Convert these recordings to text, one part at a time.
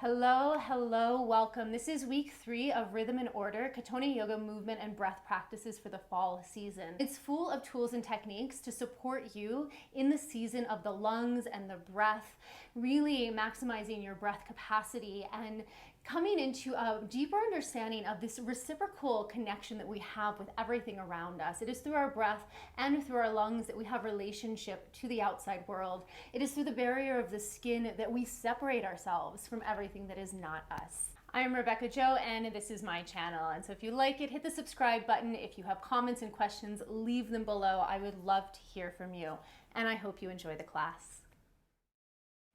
Hello, hello, welcome. This is week 3 of Rhythm and Order, Katonah Yoga movement and breath practices for the fall season. It's full of tools and techniques to support you in the season of the lungs and the breath, really maximizing your breath capacity and coming into a deeper understanding of this reciprocal connection that we have with everything around us. It is through our breath and through our lungs that we have relationship to the outside world. It is through the barrier of the skin that we separate ourselves from everything that is not us. I'm Rebecca Jo, and this is my channel. And so if you like it, hit the subscribe button. If you have comments and questions, leave them below. I would love to hear from you, and I hope you enjoy the class.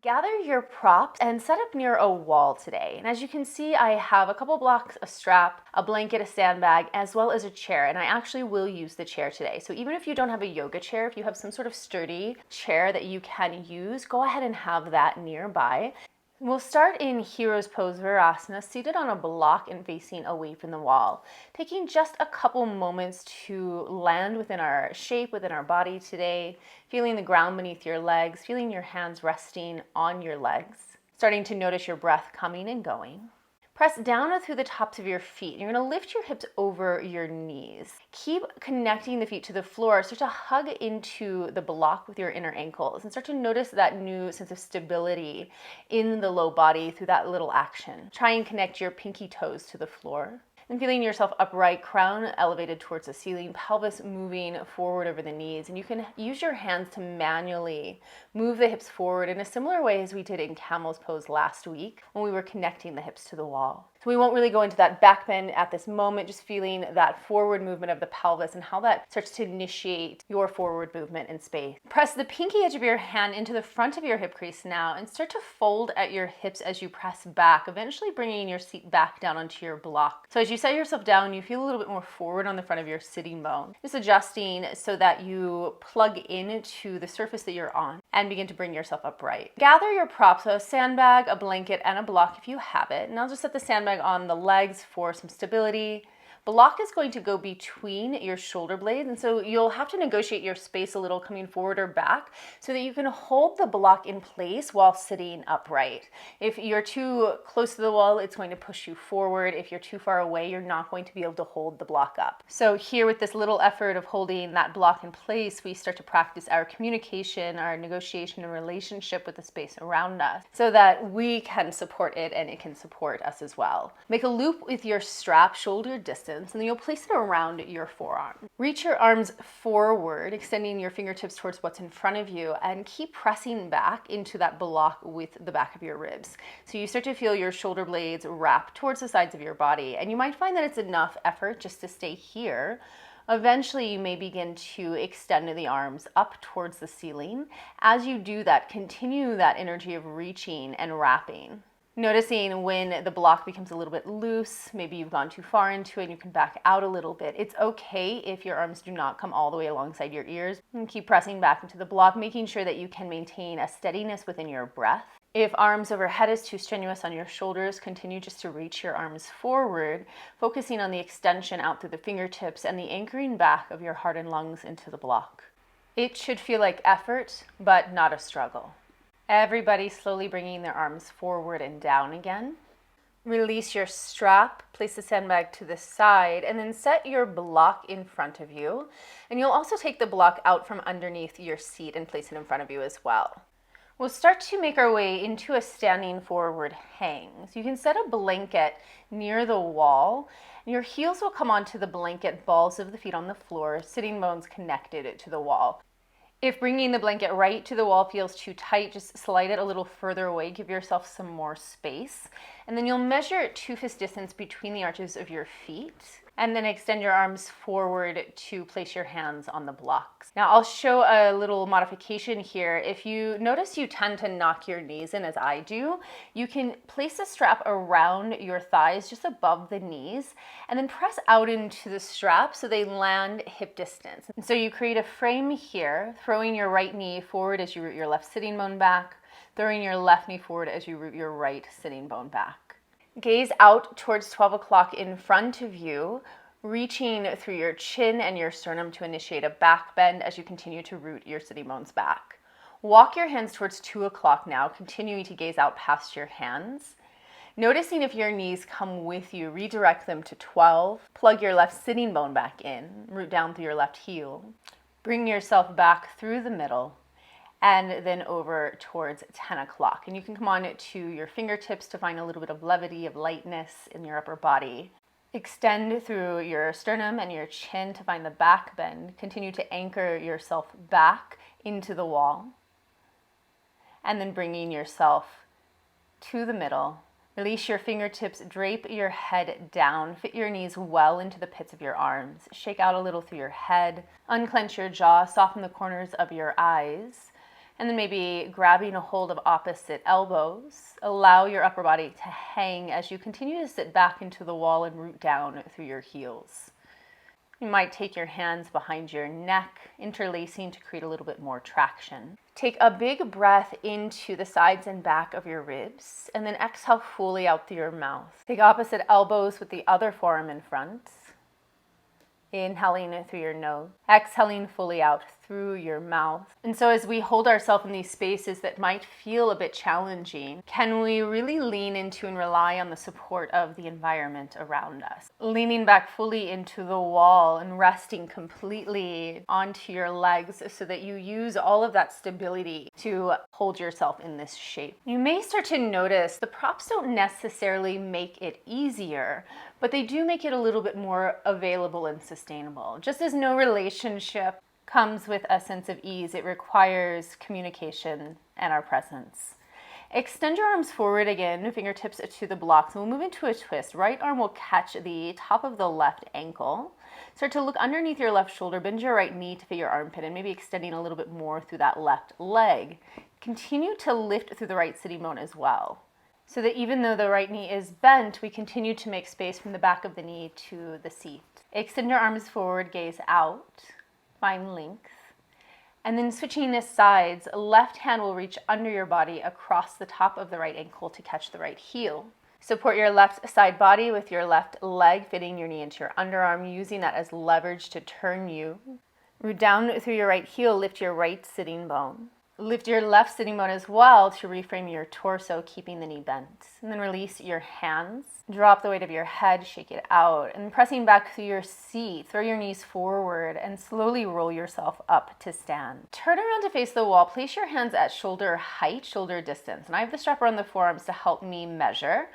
Gather your props and set up near a wall today. And as you can see, I have a couple blocks, a strap, a blanket, a sandbag, as well as a chair. And I actually will use the chair today. So even if you don't have a yoga chair, if you have some sort of sturdy chair that you can use, go ahead and have that nearby. We'll start in Hero's Pose Virasana, seated on a block and facing away from the wall. Taking just a couple moments to land within our shape, within our body today, feeling the ground beneath your legs, feeling your hands resting on your legs, starting to notice your breath coming and going. Press down through the tops of your feet. You're going to lift your hips over your knees. Keep connecting the feet to the floor. Start to hug into the block with your inner ankles and start to notice that new sense of stability in the low body through that little action. Try and connect your pinky toes to the floor. And feeling yourself upright, crown elevated towards the ceiling, pelvis moving forward over the knees. And you can use your hands to manually move the hips forward in a similar way as we did in Camel's Pose last week when we were connecting the hips to the wall. So we won't really go into that back bend at this moment, just feeling that forward movement of the pelvis and how that starts to initiate your forward movement in space. Press the pinky edge of your hand into the front of your hip crease now and start to fold at your hips as you press back, eventually bringing your seat back down onto your block. So as you set yourself down, you feel a little bit more forward on the front of your sitting bone. Just adjusting so that you plug into the surface that you're on and begin to bring yourself upright. Gather your props, so a sandbag, a blanket, and a block if you have it. And I'll just set the sandbag on the legs for some stability. Block is going to go between your shoulder blades, and so you'll have to negotiate your space a little coming forward or back so that you can hold the block in place while sitting upright. If you're too close to the wall, it's going to push you forward. If you're too far away, you're not going to be able to hold the block up. So here with this little effort of holding that block in place, we start to practice our communication, our negotiation and relationship with the space around us so that we can support it and it can support us as well. Make a loop with your strap, shoulder distance, and then you'll place it around your forearm. Reach your arms forward, extending your fingertips towards what's in front of you, and keep pressing back into that block with the back of your ribs. So you start to feel your shoulder blades wrap towards the sides of your body, and you might find that it's enough effort just to stay here. Eventually, you may begin to extend the arms up towards the ceiling. As you do that, continue that energy of reaching and wrapping. Noticing when the block becomes a little bit loose, maybe you've gone too far into it and you can back out a little bit. It's okay if your arms do not come all the way alongside your ears. And keep pressing back into the block, making sure that you can maintain a steadiness within your breath. If arms overhead is too strenuous on your shoulders, continue just to reach your arms forward, focusing on the extension out through the fingertips and the anchoring back of your heart and lungs into the block. It should feel like effort, but not a struggle. Everybody slowly bringing their arms forward and down again. Release your strap, place the sandbag to the side, and then set your block in front of you. And you'll also take the block out from underneath your seat and place it in front of you as well. We'll start to make our way into a standing forward hang. So you can set a blanket near the wall. And your heels will come onto the blanket, balls of the feet on the floor, sitting bones connected to the wall. If bringing the blanket right to the wall feels too tight, just slide it a little further away, give yourself some more space. And then you'll measure 2 fist distance between the arches of your feet. And then extend your arms forward to place your hands on the blocks. Now I'll show a little modification here. If you notice you tend to knock your knees in as I do, you can place the strap around your thighs just above the knees and then press out into the strap so they land hip distance. And so you create a frame here, throwing your right knee forward as you root your left sitting bone back, throwing your left knee forward as you root your right sitting bone back. Gaze out towards 12 o'clock in front of you, reaching through your chin and your sternum to initiate a back bend as you continue to root your sitting bones back. Walk your hands towards 2 o'clock now, continuing to gaze out past your hands. Noticing if your knees come with you, redirect them to 12. Plug your left sitting bone back in, root down through your left heel. Bring yourself back through the middle and then over towards 10 o'clock. And you can come on to your fingertips to find a little bit of levity, of lightness in your upper body. Extend through your sternum and your chin to find the back bend. Continue to anchor yourself back into the wall. And then bringing yourself to the middle. Release your fingertips, drape your head down, fit your knees well into the pits of your arms. Shake out a little through your head, unclench your jaw, soften the corners of your eyes, and then maybe grabbing a hold of opposite elbows. Allow your upper body to hang as you continue to sit back into the wall and root down through your heels. You might take your hands behind your neck, interlacing to create a little bit more traction. Take a big breath into the sides and back of your ribs, and then exhale fully out through your mouth. Take opposite elbows with the other forearm in front. Inhaling through your nose, exhaling fully out through your mouth. And so as we hold ourselves in these spaces that might feel a bit challenging, can we really lean into and rely on the support of the environment around us? Leaning back fully into the wall and resting completely onto your legs so that you use all of that stability to hold yourself in this shape. You may start to notice the props don't necessarily make it easier, but they do make it a little bit more available and sustainable. Just as no relationship comes with a sense of ease, it requires communication and our presence. Extend your arms forward again, fingertips to the blocks, and we'll move into a twist. Right arm will catch the top of the left ankle. Start to look underneath your left shoulder, bend your right knee to fit your armpit, and maybe extending a little bit more through that left leg. Continue to lift through the right sitting bone as well, so that even though the right knee is bent, we continue to make space from the back of the knee to the seat. Extend your arms forward, gaze out, find length. And then switching sides, left hand will reach under your body across the top of the right ankle to catch the right heel. Support your left side body with your left leg, fitting your knee into your underarm, using that as leverage to turn you. Root down through your right heel, lift your right sitting bone. Lift your left sitting bone as well to reframe your torso, keeping the knee bent. And then release your hands. Drop the weight of your head, shake it out. And pressing back through your seat, throw your knees forward and slowly roll yourself up to stand. Turn around to face the wall. Place your hands at shoulder height, shoulder distance. And I have the strap around the forearms to help me measure.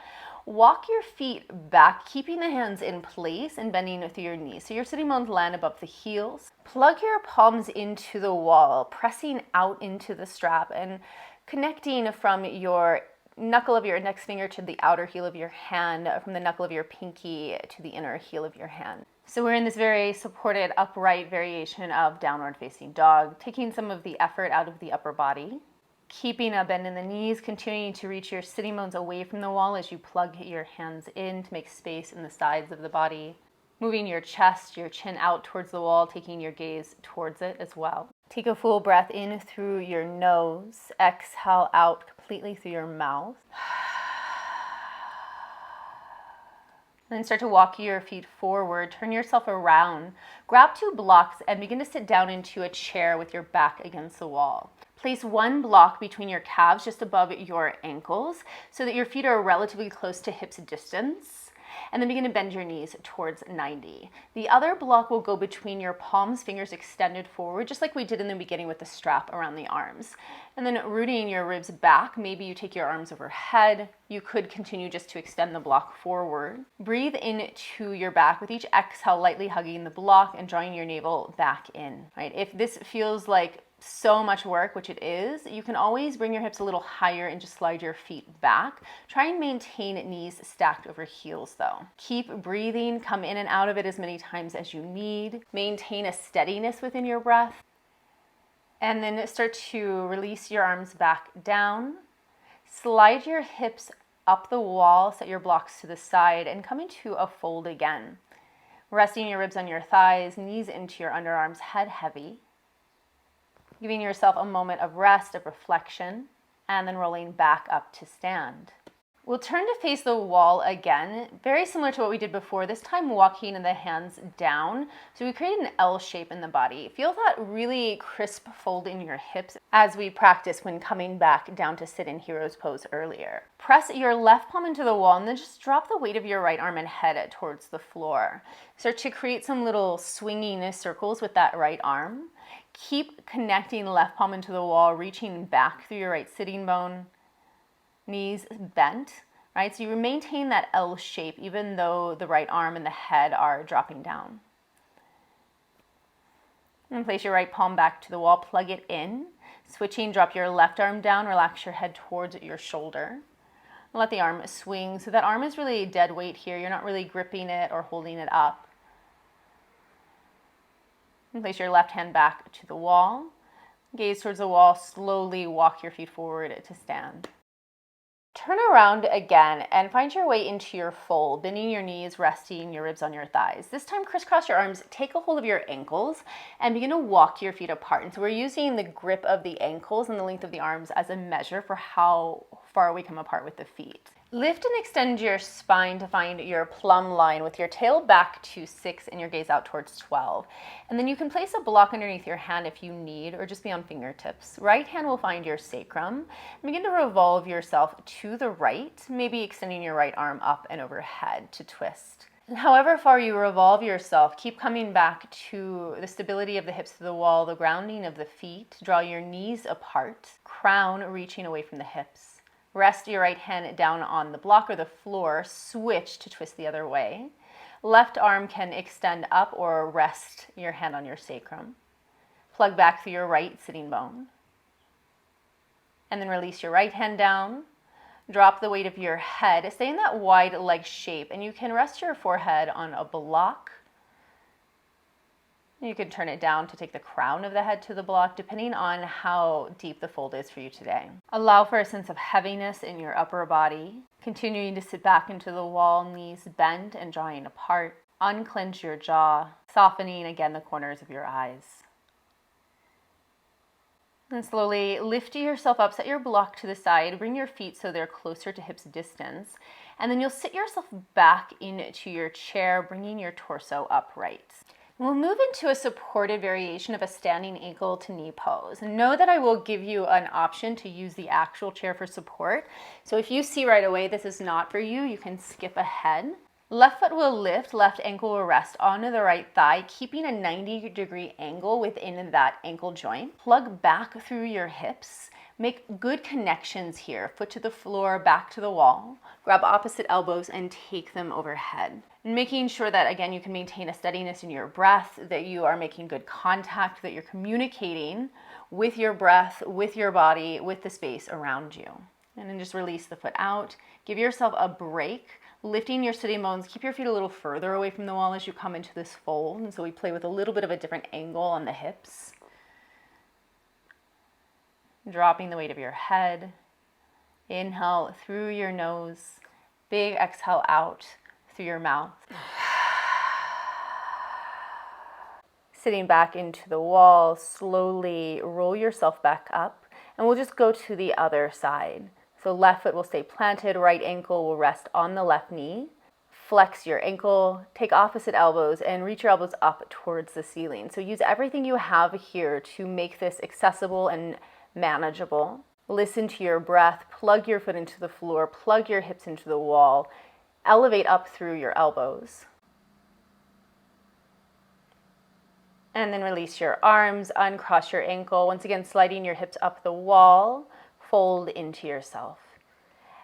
Walk your feet back, keeping the hands in place and bending through your knees. So your sitting bones land above the heels. Plug your palms into the wall, pressing out into the strap and connecting from your knuckle of your index finger to the outer heel of your hand, from the knuckle of your pinky to the inner heel of your hand. So we're in this very supported upright variation of downward facing dog, taking some of the effort out of the upper body. Keeping a bend in the knees, continuing to reach your sitting bones away from the wall as you plug your hands in to make space in the sides of the body. Moving your chest, your chin out towards the wall, taking your gaze towards it as well. Take a full breath in through your nose. Exhale out completely through your mouth. Then start to walk your feet forward. Turn yourself around. Grab two blocks and begin to sit down into a chair with your back against the wall. Place one block between your calves just above your ankles so that your feet are relatively close to hips distance. And then begin to bend your knees towards 90. The other block will go between your palms, fingers extended forward, just like we did in the beginning with the strap around the arms. And then rooting your ribs back, maybe you take your arms overhead. You could continue just to extend the block forward. Breathe into your back with each exhale, lightly hugging the block and drawing your navel back in. Right? If this feels like so much work, which it is, you can always bring your hips a little higher and just slide your feet back. Try and maintain knees stacked over heels though. Keep breathing, come in and out of it as many times as you need. Maintain a steadiness within your breath. And then start to release your arms back down. Slide your hips up the wall, set your blocks to the side, and come into a fold again. Resting your ribs on your thighs, knees into your underarms, head heavy. Giving yourself a moment of rest, of reflection, and then rolling back up to stand. We'll turn to face the wall again, very similar to what we did before, this time walking the hands down. So we create an L shape in the body. Feel that really crisp fold in your hips as we practice when coming back down to sit in hero's pose earlier. Press your left palm into the wall and then just drop the weight of your right arm and head towards the floor. Start to create some little swinging circles with that right arm. Keep connecting left palm into the wall, reaching back through your right sitting bone. Knees bent, right? So you maintain that L shape even though the right arm and the head are dropping down. And place your right palm back to the wall, plug it in. Switching, drop your left arm down, relax your head towards your shoulder. Let the arm swing. So that arm is really dead weight here. You're not really gripping it or holding it up. And place your left hand back to the wall. Gaze towards the wall, slowly walk your feet forward to stand. Turn around again and find your way into your fold, bending your knees, resting your ribs on your thighs. This time, crisscross your arms, take a hold of your ankles, and begin to walk your feet apart. And so we're using the grip of the ankles and the length of the arms as a measure for how far we come apart with the feet. Lift and extend your spine to find your plumb line with your tail back to 6 and your gaze out towards 12. And then you can place a block underneath your hand if you need, or just be on fingertips. Right hand will find your sacrum. Begin to revolve yourself to the right, maybe extending your right arm up and overhead to twist. And however far you revolve yourself, keep coming back to the stability of the hips to the wall, the grounding of the feet. Draw your knees apart, crown reaching away from the hips. Rest your right hand down on the block or the floor, switch to twist the other way. Left arm can extend up or rest your hand on your sacrum. Plug back through your right sitting bone. And then release your right hand down. Drop the weight of your head. Stay in that wide leg shape, and you can rest your forehead on a block. You can turn it down to take the crown of the head to the block, depending on how deep the fold is for you today. Allow for a sense of heaviness in your upper body. Continuing to sit back into the wall, knees bent and drawing apart. Unclench your jaw, softening again the corners of your eyes. And slowly lift yourself up, set your block to the side, bring your feet so they're closer to hips distance, and then you'll sit yourself back into your chair, bringing your torso upright. We'll move into a supported variation of a standing ankle to knee pose. Know that I will give you an option to use the actual chair for support. So if you see right away this is not for you, you can skip ahead. Left foot will lift, left ankle will rest onto the right thigh, keeping a 90-degree angle within that ankle joint. Plug back through your hips. Make good connections here. Foot to the floor, back to the wall. Grab opposite elbows and take them overhead. And making sure that, again, you can maintain a steadiness in your breath, that you are making good contact, that you're communicating with your breath, with your body, with the space around you. And then just release the foot out. Give yourself a break, lifting your sitting bones. Keep your feet a little further away from the wall as you come into this fold. And so we play with a little bit of a different angle on the hips. Dropping the weight of your head. Inhale through your nose. Big exhale out through your mouth. Sitting back into the wall, slowly roll yourself back up, and we'll just go to the other side. So left foot will stay planted, right ankle will rest on the left knee. Flex your ankle, take opposite elbows, and reach your elbows up towards the ceiling. So use everything you have here to make this accessible and manageable. Listen to your breath, plug your foot into the floor, plug your hips into the wall, elevate up through your elbows. And then release your arms, uncross your ankle. Once again, sliding your hips up the wall, fold into yourself.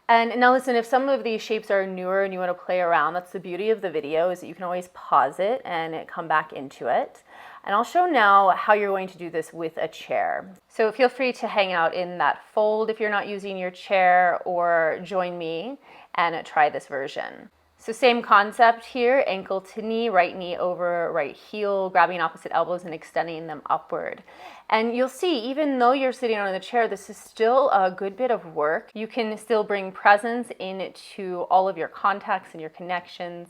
And now listen, if some of these shapes are newer and you want to play around, that's the beauty of the video, is that you can always pause it and come back into it. And I'll show now how you're going to do this with a chair. So feel free to hang out in that fold if you're not using your chair, or join me and try this version. So same concept here, ankle to knee over right heel, grabbing opposite elbows and extending them upward. And you'll see, even though you're sitting on the chair, this is still a good bit of work. You can still bring presence into all of your contacts and your connections.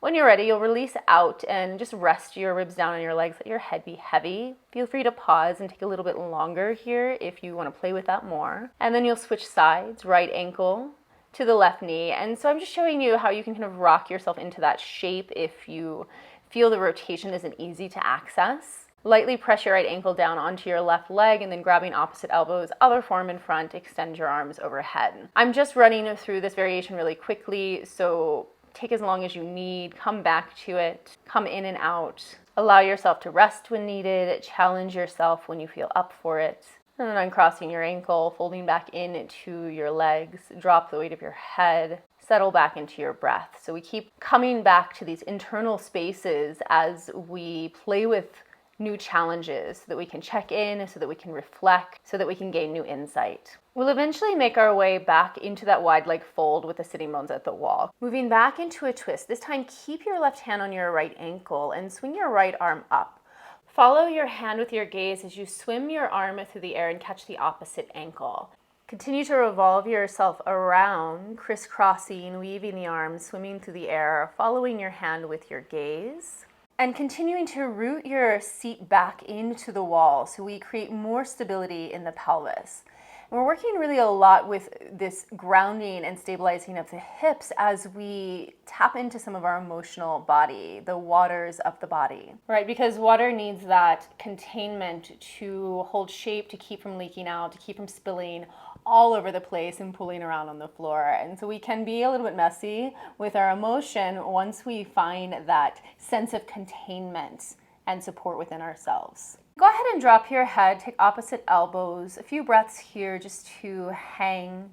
When you're ready, you'll release out and just rest your ribs down on your legs, let your head be heavy. Feel free to pause and take a little bit longer here if you want to play with that more. And then you'll switch sides, right ankle to the left knee. And so I'm just showing you how you can kind of rock yourself into that shape if you feel the rotation isn't easy to access. Lightly press your right ankle down onto your left leg and then grabbing opposite elbows, other form in front, extend your arms overhead. I'm just running through this variation really quickly, so take as long as you need, come back to it, come in and out. Allow yourself to rest when needed, challenge yourself when you feel up for it. And then uncrossing your ankle, folding back into your legs, drop the weight of your head, settle back into your breath. So we keep coming back to these internal spaces as we play with new challenges so that we can check in, so that we can reflect, so that we can gain new insight. We'll eventually make our way back into that wide leg fold with the sitting bones at the wall. Moving back into a twist. This time, keep your left hand on your right ankle and swing your right arm up. Follow your hand with your gaze as you swim your arm through the air and catch the opposite ankle. Continue to revolve yourself around, crisscrossing, weaving the arms, swimming through the air, following your hand with your gaze. And continuing to root your seat back into the wall so we create more stability in the pelvis. And we're working really a lot with this grounding and stabilizing of the hips as we tap into some of our emotional body, the waters of the body. Right, because water needs that containment to hold shape, to keep from leaking out, to keep from spilling all over the place and pulling around on the floor. And so we can be a little bit messy with our emotion once we find that sense of containment and support within ourselves. Go ahead and drop your head, take opposite elbows, a few breaths here just to hang.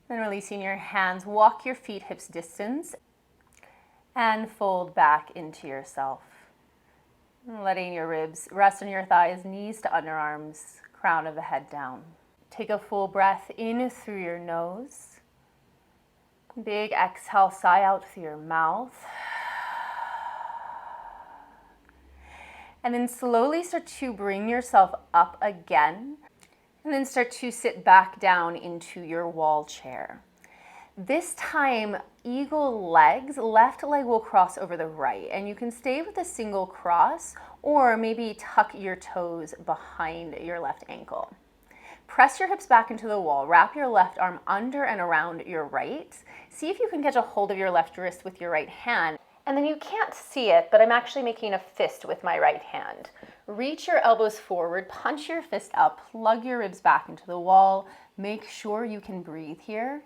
Then releasing your hands, walk your feet hips distance and fold back into yourself. Letting your ribs rest on your thighs, knees to underarms, crown of the head down. Take a full breath in through your nose. Big exhale, sigh out through your mouth. And then slowly start to bring yourself up again. And then start to sit back down into your wall chair. This time, eagle legs, left leg will cross over the right. And you can stay with a single cross or maybe tuck your toes behind your left ankle. Press your hips back into the wall. Wrap your left arm under and around your right. See if you can catch a hold of your left wrist with your right hand. And then you can't see it, but I'm actually making a fist with my right hand. Reach your elbows forward, punch your fist up, plug your ribs back into the wall. Make sure you can breathe here.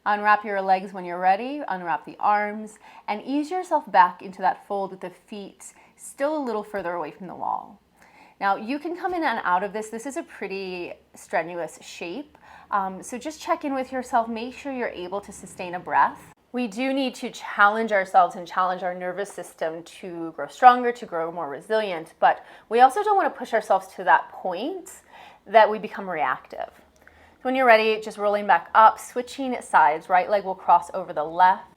Unwrap your legs when you're ready, unwrap the arms, and ease yourself back into that fold with the feet still a little further away from the wall. Now, you can come in and out of this. This is a pretty strenuous shape. So just check in with yourself. Make sure you're able to sustain a breath. We do need to challenge ourselves and challenge our nervous system to grow stronger, to grow more resilient. But we also don't want to push ourselves to that point that we become reactive. So when you're ready, just rolling back up, switching sides. Right leg will cross over the left.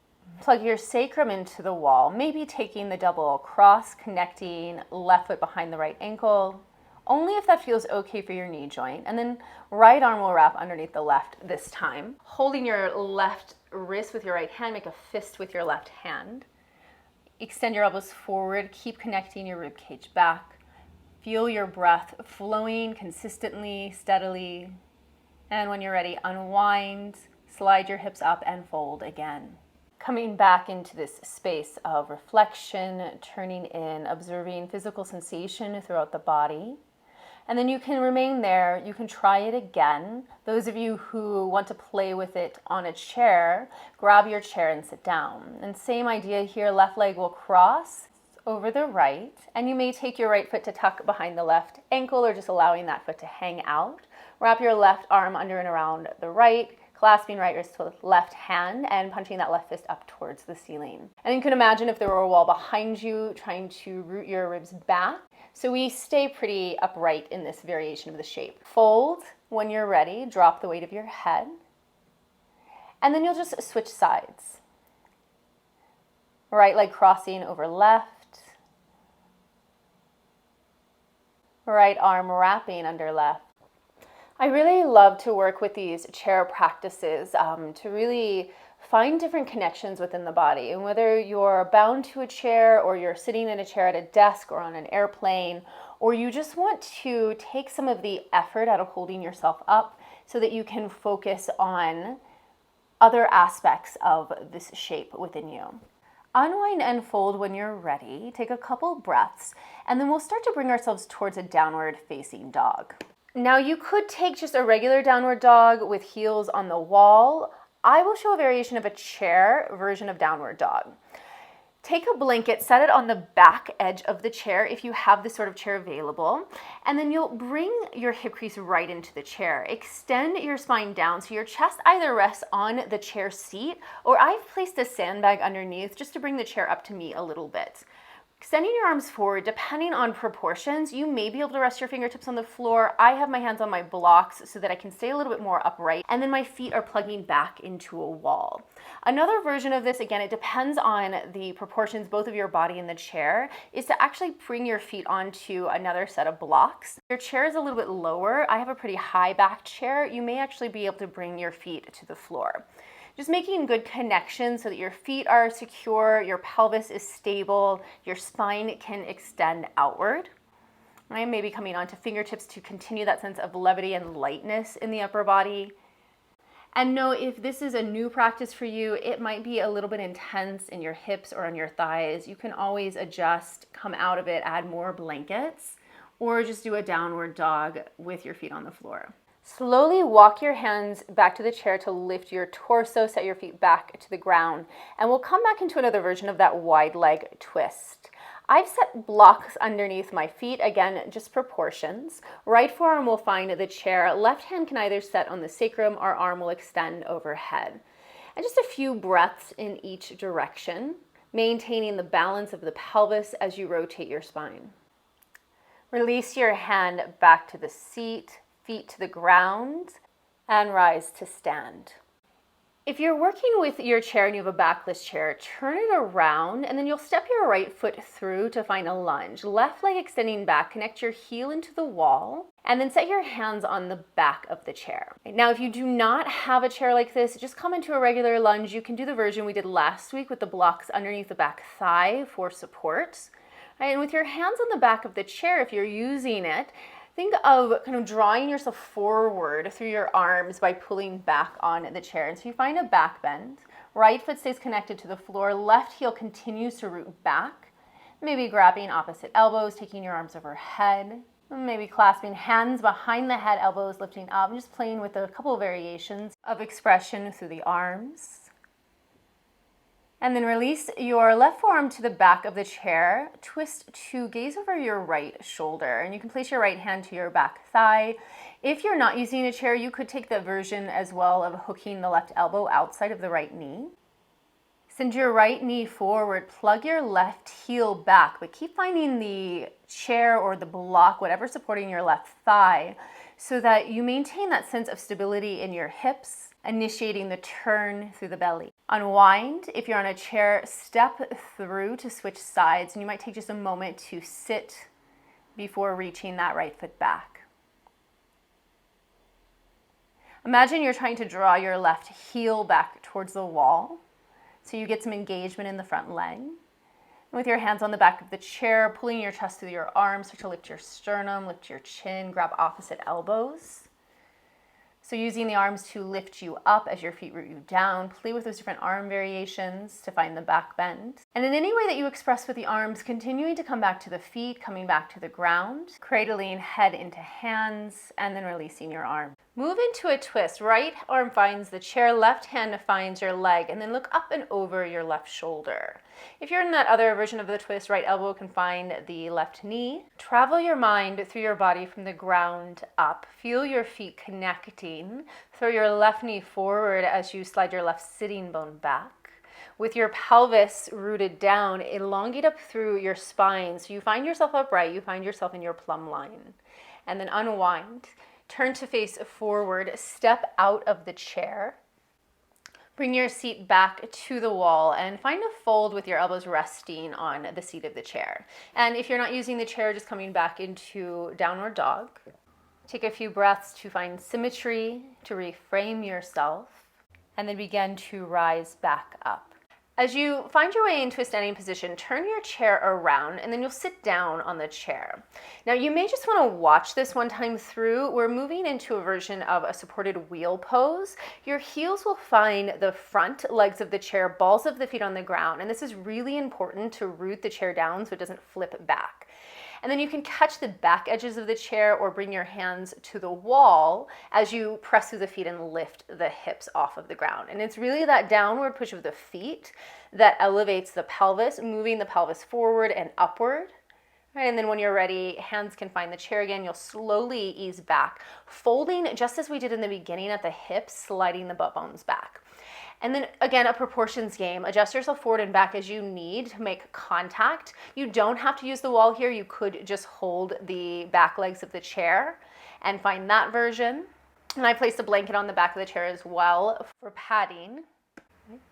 Plug your sacrum into the wall, maybe taking the double cross, connecting left foot behind the right ankle, only if that feels okay for your knee joint. And then right arm will wrap underneath the left this time. Holding your left wrist with your right hand, make a fist with your left hand. Extend your elbows forward, keep connecting your rib cage back. Feel your breath flowing consistently, steadily. And when you're ready, unwind, slide your hips up and fold again. Coming back into this space of reflection, turning in, observing physical sensation throughout the body. And then you can remain there. You can try it again. Those of you who want to play with it on a chair, grab your chair and sit down. And same idea here, left leg will cross over the right. And you may take your right foot to tuck behind the left ankle or just allowing that foot to hang out. Wrap your left arm under and around the right, clasping right wrist to left hand and punching that left fist up towards the ceiling. And you can imagine if there were a wall behind you, trying to root your ribs back. So we stay pretty upright in this variation of the shape. Fold when you're ready, drop the weight of your head. And then you'll just switch sides. Right leg crossing over left. Right arm wrapping under left. I really love to work with these chair practices to really find different connections within the body. And whether you're bound to a chair or you're sitting in a chair at a desk or on an airplane, or you just want to take some of the effort out of holding yourself up so that you can focus on other aspects of this shape within you. Unwind and fold when you're ready. Take a couple breaths, and then we'll start to bring ourselves towards a downward facing dog. Now you could take just a regular downward dog with heels on the wall. I will show a variation of a chair version of downward dog. Take a blanket, set it on the back edge of the chair if you have this sort of chair available, and then you'll bring your hip crease right into the chair. Extend your spine down so your chest either rests on the chair seat, or I've placed a sandbag underneath just to bring the chair up to me a little bit. Extending your arms forward, depending on proportions, you may be able to rest your fingertips on the floor. I have my hands on my blocks so that I can stay a little bit more upright, and then my feet are plugging back into a wall. Another version of this, again, it depends on the proportions, both of your body and the chair, is to actually bring your feet onto another set of blocks. Your chair is a little bit lower. I have a pretty high back chair. You may actually be able to bring your feet to the floor. Just making good connections so that your feet are secure, your pelvis is stable, your spine can extend outward. I may be coming onto fingertips to continue that sense of levity and lightness in the upper body. And know if this is a new practice for you, it might be a little bit intense in your hips or on your thighs. You can always adjust, come out of it, add more blankets, or just do a downward dog with your feet on the floor. Slowly walk your hands back to the chair to lift your torso, set your feet back to the ground, and we'll come back into another version of that wide leg twist. I've set blocks underneath my feet, again, just proportions. Right forearm will find the chair. Left hand can either set on the sacrum or arm will extend overhead. And just a few breaths in each direction, maintaining the balance of the pelvis as you rotate your spine. Release your hand back to the seat, feet to the ground, and rise to stand. If you're working with your chair and you have a backless chair, turn it around and then you'll step your right foot through to find a lunge. Left leg extending back, connect your heel into the wall, and then set your hands on the back of the chair. Now, if you do not have a chair like this, just come into a regular lunge. You can do the version we did last week with the blocks underneath the back thigh for support. And with your hands on the back of the chair, if you're using it, think of kind of drawing yourself forward through your arms by pulling back on the chair. And so you find a back bend. Right foot stays connected to the floor. Left heel continues to root back. Maybe grabbing opposite elbows, taking your arms overhead. Maybe clasping hands behind the head, elbows lifting up. Just playing with a couple of variations of expression through the arms. And then release your left forearm to the back of the chair. Twist to gaze over your right shoulder. And you can place your right hand to your back thigh. If you're not using a chair, you could take the version as well of hooking the left elbow outside of the right knee. Send your right knee forward. Plug your left heel back, but keep finding the chair or the block, whatever's supporting your left thigh, so that you maintain that sense of stability in your hips, initiating the turn through the belly. Unwind. If you're on a chair, step through to switch sides, and you might take just a moment to sit before reaching that right foot back. Imagine you're trying to draw your left heel back towards the wall, so you get some engagement in the front leg. And with your hands on the back of the chair, pulling your chest through your arms, start to lift your sternum, lift your chin, grab opposite elbows. So using the arms to lift you up as your feet root you down, play with those different arm variations to find the back bend. And in any way that you express with the arms, continuing to come back to the feet, coming back to the ground, cradling head into hands, and then releasing your arm. Move into a twist. Right arm finds the chair, left hand finds your leg, and then look up and over your left shoulder. If you're in that other version of the twist, right elbow can find the left knee. Travel your mind through your body from the ground up. Feel your feet connecting. Throw your left knee forward as you slide your left sitting bone back. With your pelvis rooted down, elongate up through your spine so you find yourself upright, you find yourself in your plumb line. And then unwind. Turn to face forward, step out of the chair. Bring your seat back to the wall and find a fold with your elbows resting on the seat of the chair. And if you're not using the chair, just coming back into downward dog. Take a few breaths to find symmetry, to reframe yourself, and then begin to rise back up. As you find your way into a standing position, turn your chair around and then you'll sit down on the chair. Now you may just want to watch this one time through. We're moving into a version of a supported wheel pose. Your heels will find the front legs of the chair, balls of the feet on the ground, and this is really important to root the chair down so it doesn't flip back. And then you can catch the back edges of the chair or bring your hands to the wall as you press through the feet and lift the hips off of the ground. And it's really that downward push of the feet that elevates the pelvis, moving the pelvis forward and upward. Right, and then when you're ready, hands can find the chair again. You'll slowly ease back, folding just as we did in the beginning at the hips, sliding the butt bones back. And then again, a proportions game. Adjust yourself forward and back as you need to make contact. You don't have to use the wall here. You could just hold the back legs of the chair and find that version. And I placed a blanket on the back of the chair as well for padding.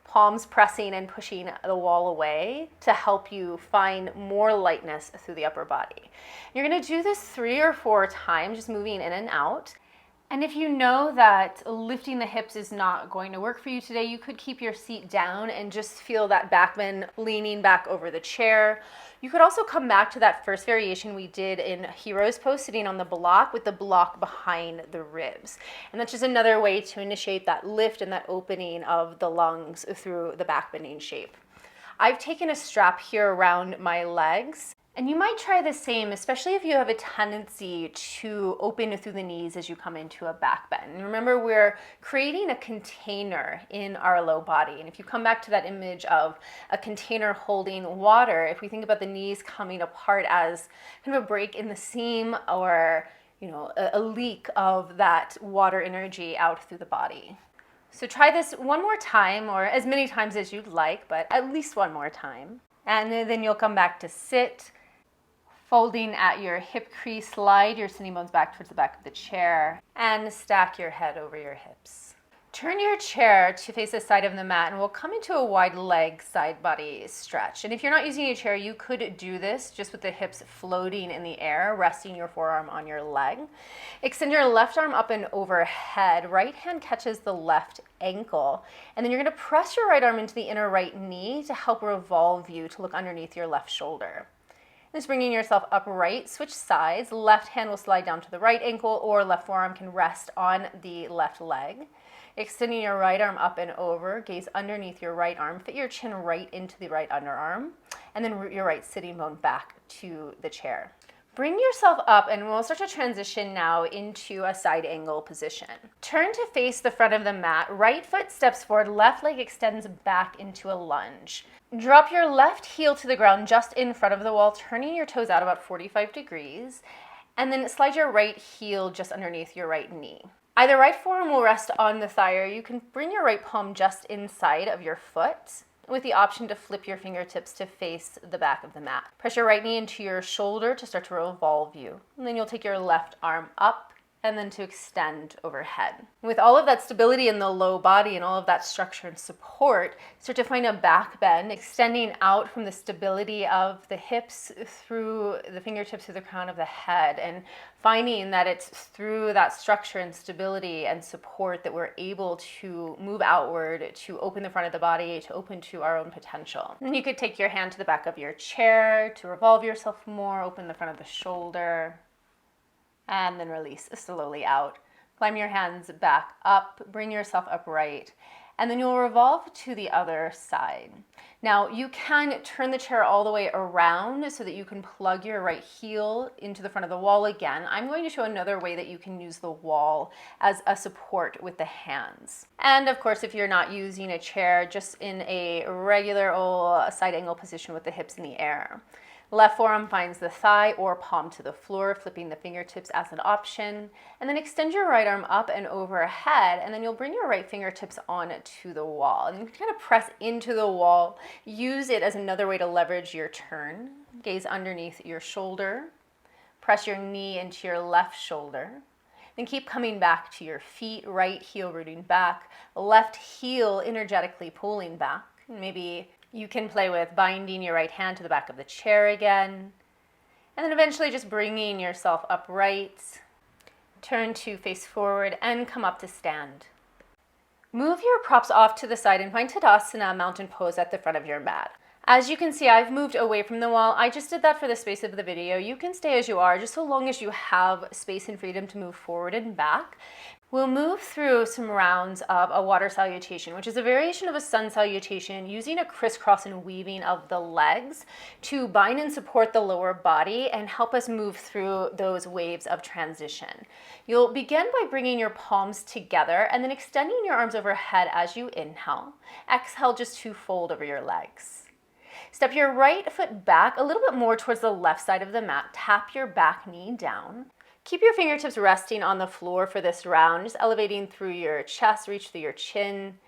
Palms pressing and pushing the wall away to help you find more lightness through the upper body. You're going to do this 3 or 4 times, just moving in and out. And if you know that lifting the hips is not going to work for you today, you could keep your seat down and just feel that back bend, leaning back over the chair. You could also come back to that first variation we did in Hero's Pose, sitting on the block with the block behind the ribs. And that's just another way to initiate that lift and that opening of the lungs through the back bending shape. I've taken a strap here around my legs. And you might try the same, especially if you have a tendency to open through the knees as you come into a back bend. And remember, we're creating a container in our low body. And if you come back to that image of a container holding water, if we think about the knees coming apart as kind of a break in the seam or, a leak of that water energy out through the body. So try this one more time, or as many times as you'd like, but at least one more time. And then you'll come back to sit. Folding at your hip crease, slide your sitting bones back towards the back of the chair and stack your head over your hips. Turn your chair to face the side of the mat and we'll come into a wide leg side body stretch. And if you're not using a chair, you could do this just with the hips floating in the air, resting your forearm on your leg. Extend your left arm up and overhead. Right hand catches the left ankle. And then you're going to press your right arm into the inner right knee to help revolve you to look underneath your left shoulder. Just bringing yourself upright, switch sides. Left hand will slide down to the right ankle or left forearm can rest on the left leg. Extending your right arm up and over, gaze underneath your right arm, fit your chin right into the right underarm, and then root your right sitting bone back to the chair. Bring yourself up and we'll start to transition now into a side angle position. Turn to face the front of the mat. Right foot steps forward, left leg extends back into a lunge. Drop your left heel to the ground just in front of the wall, turning your toes out about 45 degrees, and then slide your right heel just underneath your right knee. Either right forearm will rest on the thigh, or you can bring your right palm just inside of your foot, with the option to flip your fingertips to face the back of the mat. Press your right knee into your shoulder to start to revolve you. And then you'll take your left arm up and then to extend overhead. With all of that stability in the low body and all of that structure and support, start to find a back bend, extending out from the stability of the hips through the fingertips to the crown of the head, and finding that it's through that structure and stability and support that we're able to move outward, to open the front of the body, to open to our own potential. And you could take your hand to the back of your chair to revolve yourself more, open the front of the shoulder, and then release slowly out. Climb your hands back up, bring yourself upright, and then you'll revolve to the other side. Now you can turn the chair all the way around so that you can plug your right heel into the front of the wall again. I'm going to show another way that you can use the wall as a support with the hands. And of course, if you're not using a chair, just in a regular old side angle position with the hips in the air. Left forearm finds the thigh or palm to the floor, flipping the fingertips as an option. And then extend your right arm up and overhead, and then you'll bring your right fingertips on to the wall. And you can kind of press into the wall. Use it as another way to leverage your turn. Gaze underneath your shoulder. Press your knee into your left shoulder. Then keep coming back to your feet, right heel rooting back, left heel energetically pulling back. Maybe you can play with binding your right hand to the back of the chair again, and then eventually just bringing yourself upright, turn to face forward and come up to stand. Move your props off to the side and find Tadasana, mountain pose at the front of your mat. As you can see, I've moved away from the wall. I just did that for the space of the video. You can stay as you are, just so long as you have space and freedom to move forward and back. We'll move through some rounds of a water salutation, which is a variation of a sun salutation, using a crisscross and weaving of the legs to bind and support the lower body and help us move through those waves of transition. You'll begin by bringing your palms together and then extending your arms overhead as you inhale. Exhale just to fold over your legs. Step your right foot back a little bit more towards the left side of the mat. Tap your back knee down. Keep your fingertips resting on the floor for this round, just elevating through your chest, reach through your chin.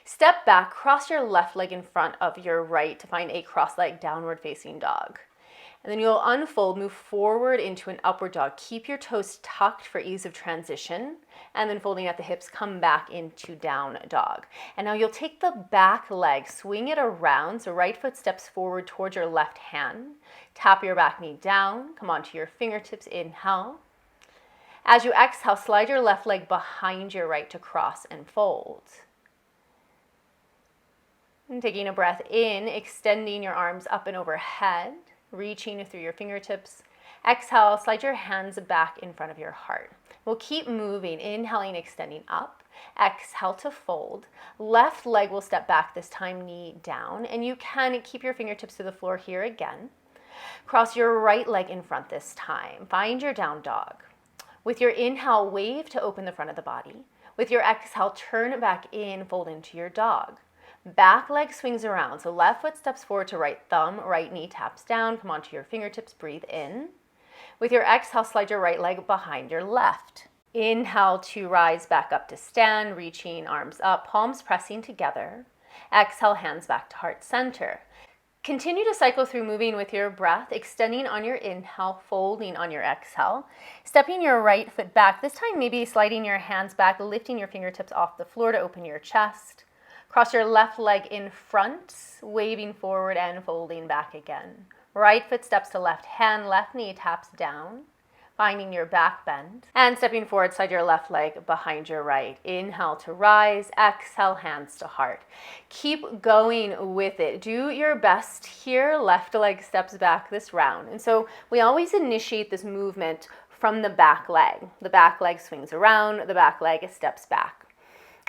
Step back, cross your left leg in front of your right to find a cross-legged downward facing dog. And then you'll unfold, move forward into an upward dog. Keep your toes tucked for ease of transition. And then folding at the hips, come back into down dog. And now you'll take the back leg, swing it around. So right foot steps forward towards your left hand. Tap your back knee down. Come onto your fingertips, inhale. As you exhale, slide your left leg behind your right to cross and fold. And taking a breath in, extending your arms up and overhead, reaching through your fingertips. Exhale, slide your hands back in front of your heart. We'll keep moving, inhaling, extending up. Exhale to fold. Left leg will step back, this time knee down, and you can keep your fingertips to the floor here again. Cross your right leg in front this time. Find your down dog. With your inhale, wave to open the front of the body. With your exhale, turn back in, fold into your dog. Back leg swings around, so left foot steps forward to right thumb, right knee taps down, come onto your fingertips, breathe in. With your exhale, slide your right leg behind your left. Inhale to rise back up to stand, reaching arms up, palms pressing together. Exhale, hands back to heart center. Continue to cycle through, moving with your breath, extending on your inhale, folding on your exhale. Stepping your right foot back, this time maybe sliding your hands back, lifting your fingertips off the floor to open your chest. Cross your left leg in front, waving forward and folding back again. Right foot steps to left hand, left knee taps down. Finding your back bend. And stepping forward, slide your left leg behind your right. Inhale to rise, exhale, hands to heart. Keep going with it. Do your best here. Left leg steps back this round. And so we always initiate this movement from the back leg. The back leg swings around, the back leg steps back.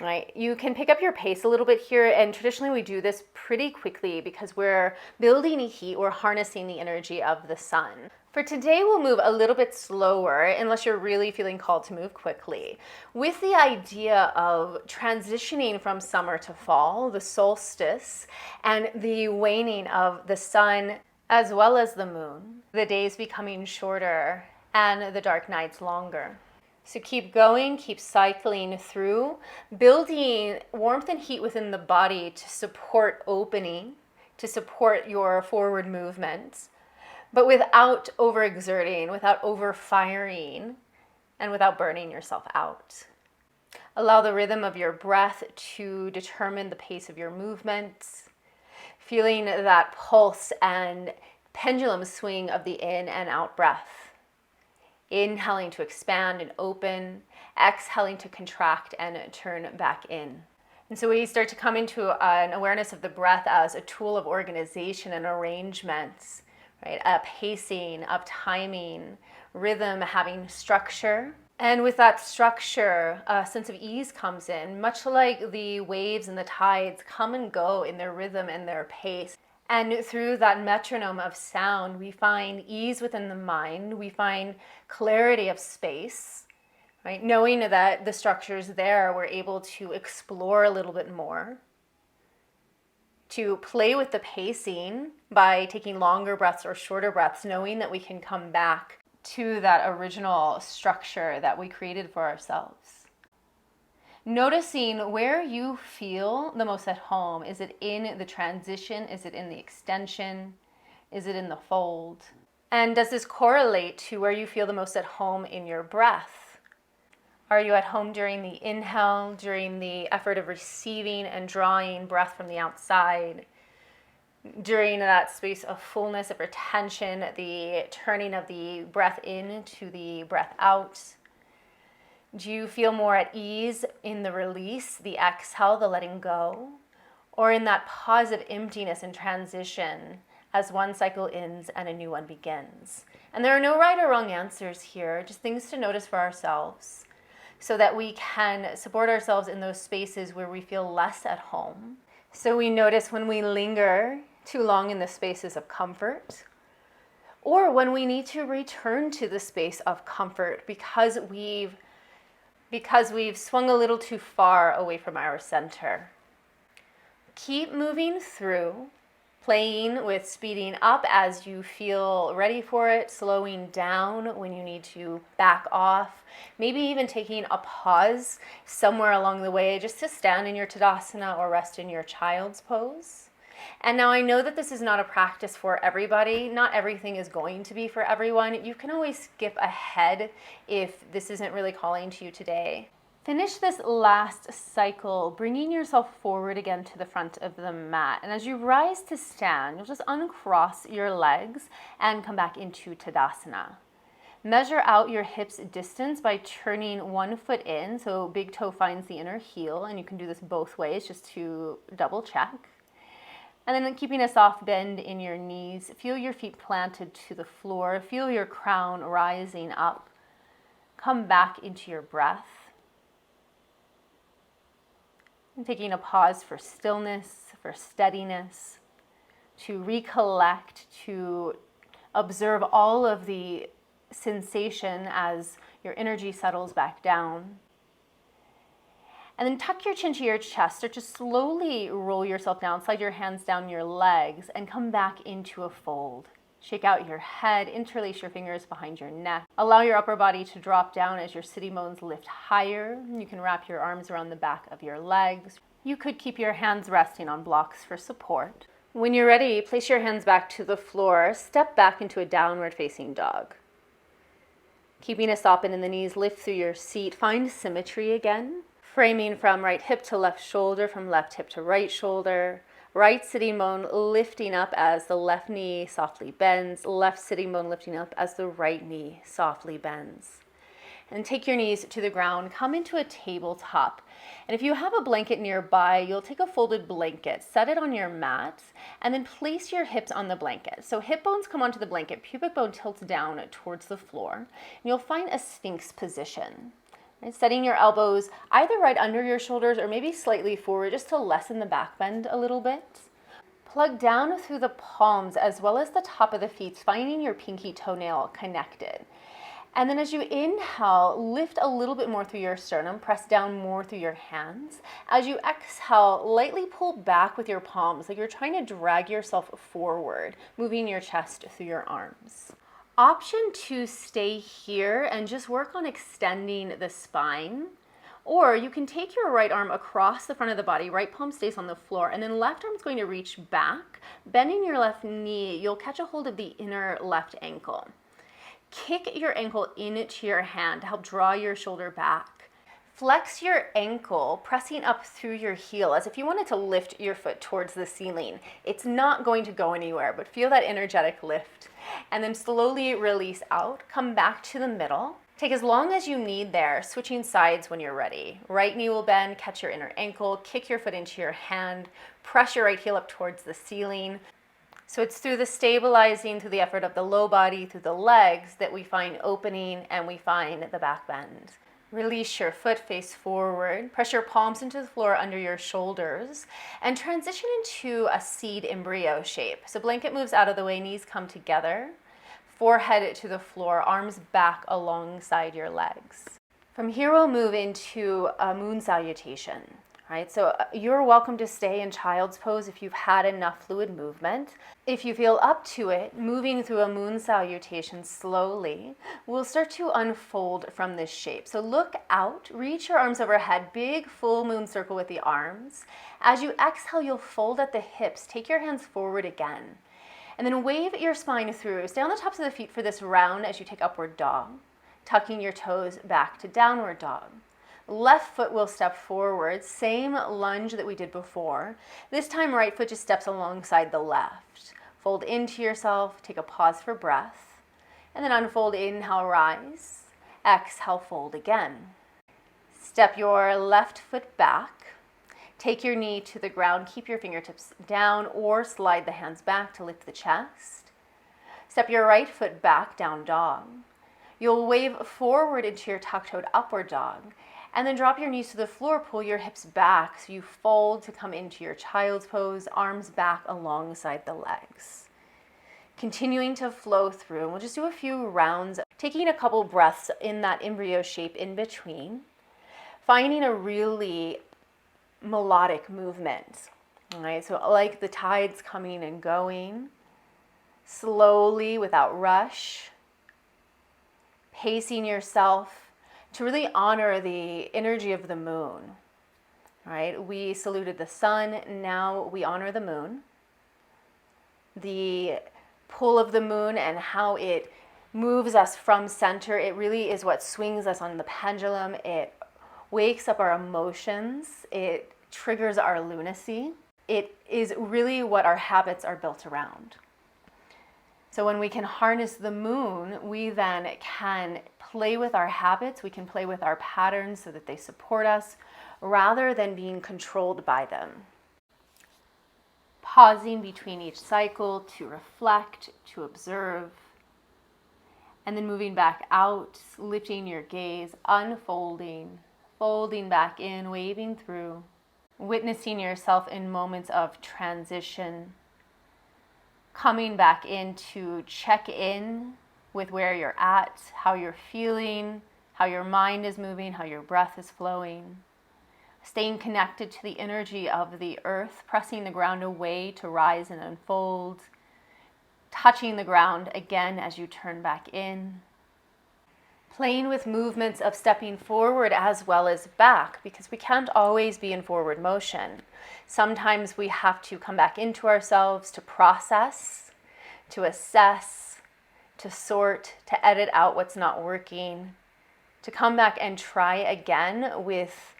Right, you can pick up your pace a little bit here, and traditionally we do this pretty quickly because we're building heat, we're harnessing the energy of the sun. For today, we'll move a little bit slower unless you're really feeling called to move quickly, with the idea of transitioning from summer to fall, the solstice, and the waning of the sun as well as the moon, the days becoming shorter and the dark nights longer. So keep going, keep cycling through, building warmth and heat within the body to support opening, to support your forward movement, but without overexerting, without overfiring, and without burning yourself out. Allow the rhythm of your breath to determine the pace of your movements, feeling that pulse and pendulum swing of the in and out breath. Inhaling to expand and open, exhaling to contract and turn back in. And so we start to come into an awareness of the breath as a tool of organization and arrangements, right? A pacing, of timing, rhythm, having structure. And with that structure, a sense of ease comes in, much like the waves and the tides come and go in their rhythm and their pace. And through that metronome of sound, we find ease within the mind, we find clarity of space, right? Knowing that the structure's there, we're able to explore a little bit more, to play with the pacing by taking longer breaths or shorter breaths, knowing that we can come back to that original structure that we created for ourselves. Noticing where you feel the most at home. Is it in the transition? Is it in the extension? Is it in the fold? And does this correlate to where you feel the most at home in your breath? Are you at home during the inhale, during the effort of receiving and drawing breath from the outside? During that space of fullness, of retention, the turning of the breath in to the breath out? Do you feel more at ease in the release, the exhale, the letting go, or in that pause of emptiness and transition as one cycle ends and a new one begins? And there are no right or wrong answers here, just things to notice for ourselves so that we can support ourselves in those spaces where we feel less at home. So we notice when we linger too long in the spaces of comfort, or when we need to return to the space of comfort because we've swung a little too far away from our center. Keep moving through, playing with speeding up as you feel ready for it, slowing down when you need to back off, maybe even taking a pause somewhere along the way just to stand in your Tadasana or rest in your child's pose. And now I know that this is not a practice for everybody. Not everything is going to be for everyone. You can always skip ahead if this isn't really calling to you today. Finish this last cycle, bringing yourself forward again to the front of the mat. And as you rise to stand, you'll just uncross your legs and come back into Tadasana. Measure out your hips distance by turning one foot in, so big toe finds the inner heel, and you can do this both ways just to double check. And then keeping a soft bend in your knees, feel your feet planted to the floor, feel your crown rising up. Come back into your breath. And taking a pause for stillness, for steadiness, to recollect, to observe all of the sensation as your energy settles back down. And then tuck your chin to your chest. Start to slowly roll yourself down, slide your hands down your legs, and come back into a fold. Shake out your head, interlace your fingers behind your neck. Allow your upper body to drop down as your sitting bones lift higher. You can wrap your arms around the back of your legs. You could keep your hands resting on blocks for support. When you're ready, place your hands back to the floor. Step back into a downward facing dog. Keeping us open in the knees, lift through your seat. Find symmetry again. Framing from right hip to left shoulder, from left hip to right shoulder. Right sitting bone lifting up as the left knee softly bends. Left sitting bone lifting up as the right knee softly bends. And take your knees to the ground. Come into a tabletop. And if you have a blanket nearby, you'll take a folded blanket, set it on your mat, and then place your hips on the blanket. So hip bones come onto the blanket, pubic bone tilts down towards the floor, and you'll find a Sphinx position. Right? Setting your elbows either right under your shoulders or maybe slightly forward just to lessen the back bend a little bit. Plug down through the palms as well as the top of the feet, finding your pinky toenail connected. And then as you inhale, lift a little bit more through your sternum, press down more through your hands. As you exhale, lightly pull back with your palms, like you're trying to drag yourself forward, moving your chest through your arms. Option to stay here and just work on extending the spine. Or you can take your right arm across the front of the body, right palm stays on the floor, and then left arm's going to reach back. Bending your left knee, you'll catch a hold of the inner left ankle. Kick your ankle into your hand to help draw your shoulder back. Flex your ankle, pressing up through your heel as if you wanted to lift your foot towards the ceiling. It's not going to go anywhere, but feel that energetic lift. And then slowly release out. Come back to the middle. Take as long as you need there, switching sides when you're ready. Right knee will bend, catch your inner ankle, kick your foot into your hand, press your right heel up towards the ceiling. So it's through the stabilizing, through the effort of the low body, through the legs that we find opening and we find the back bend. Release your foot, face forward. Press your palms into the floor under your shoulders and transition into a seed embryo shape. So blanket moves out of the way, knees come together, forehead to the floor, arms back alongside your legs. From here, we'll move into a moon salutation. Right, so you're welcome to stay in child's pose if you've had enough fluid movement. If you feel up to it, moving through a moon salutation slowly, we'll start to unfold from this shape. So look out, reach your arms overhead, big full moon circle with the arms. As you exhale, you'll fold at the hips. Take your hands forward again. And then wave your spine through. Stay on the tops of the feet for this round as you take upward dog, tucking your toes back to downward dog. Left foot will step forward, same lunge that we did before. This time right foot just steps alongside the left. Fold into yourself, take a pause for breath, and then unfold, inhale, rise. Exhale, fold again. Step your left foot back. Take your knee to the ground. Keep your fingertips down or slide the hands back to lift the chest. Step your right foot back, down dog. You'll wave forward into your tuck-toed upward dog. And then drop your knees to the floor. Pull your hips back so you fold to come into your child's pose. Arms back alongside the legs. Continuing to flow through. And we'll just do a few rounds. Taking a couple breaths in that embryo shape in between. Finding a really melodic movement. All right, so like the tides coming and going. Slowly, without rush. Pacing yourself to really honor the energy of the moon. All right, we saluted the sun, now we honor the moon. The pull of the moon and how it moves us from center, it really is what swings us on the pendulum. It wakes up our emotions, it triggers our lunacy. It is really what our habits are built around. So when we can harness the moon, we then can play with our habits, we can play with our patterns so that they support us rather than being controlled by them. Pausing between each cycle to reflect, to observe, and then moving back out, lifting your gaze, unfolding, folding back in, waving through, witnessing yourself in moments of transition, coming back in to check in with where you're at, how you're feeling, how your mind is moving, how your breath is flowing. Staying connected to the energy of the earth, pressing the ground away to rise and unfold. Touching the ground again as you turn back in. Playing with movements of stepping forward as well as back, because we can't always be in forward motion. Sometimes we have to come back into ourselves to process, to assess, to sort, to edit out what's not working, to come back and try again with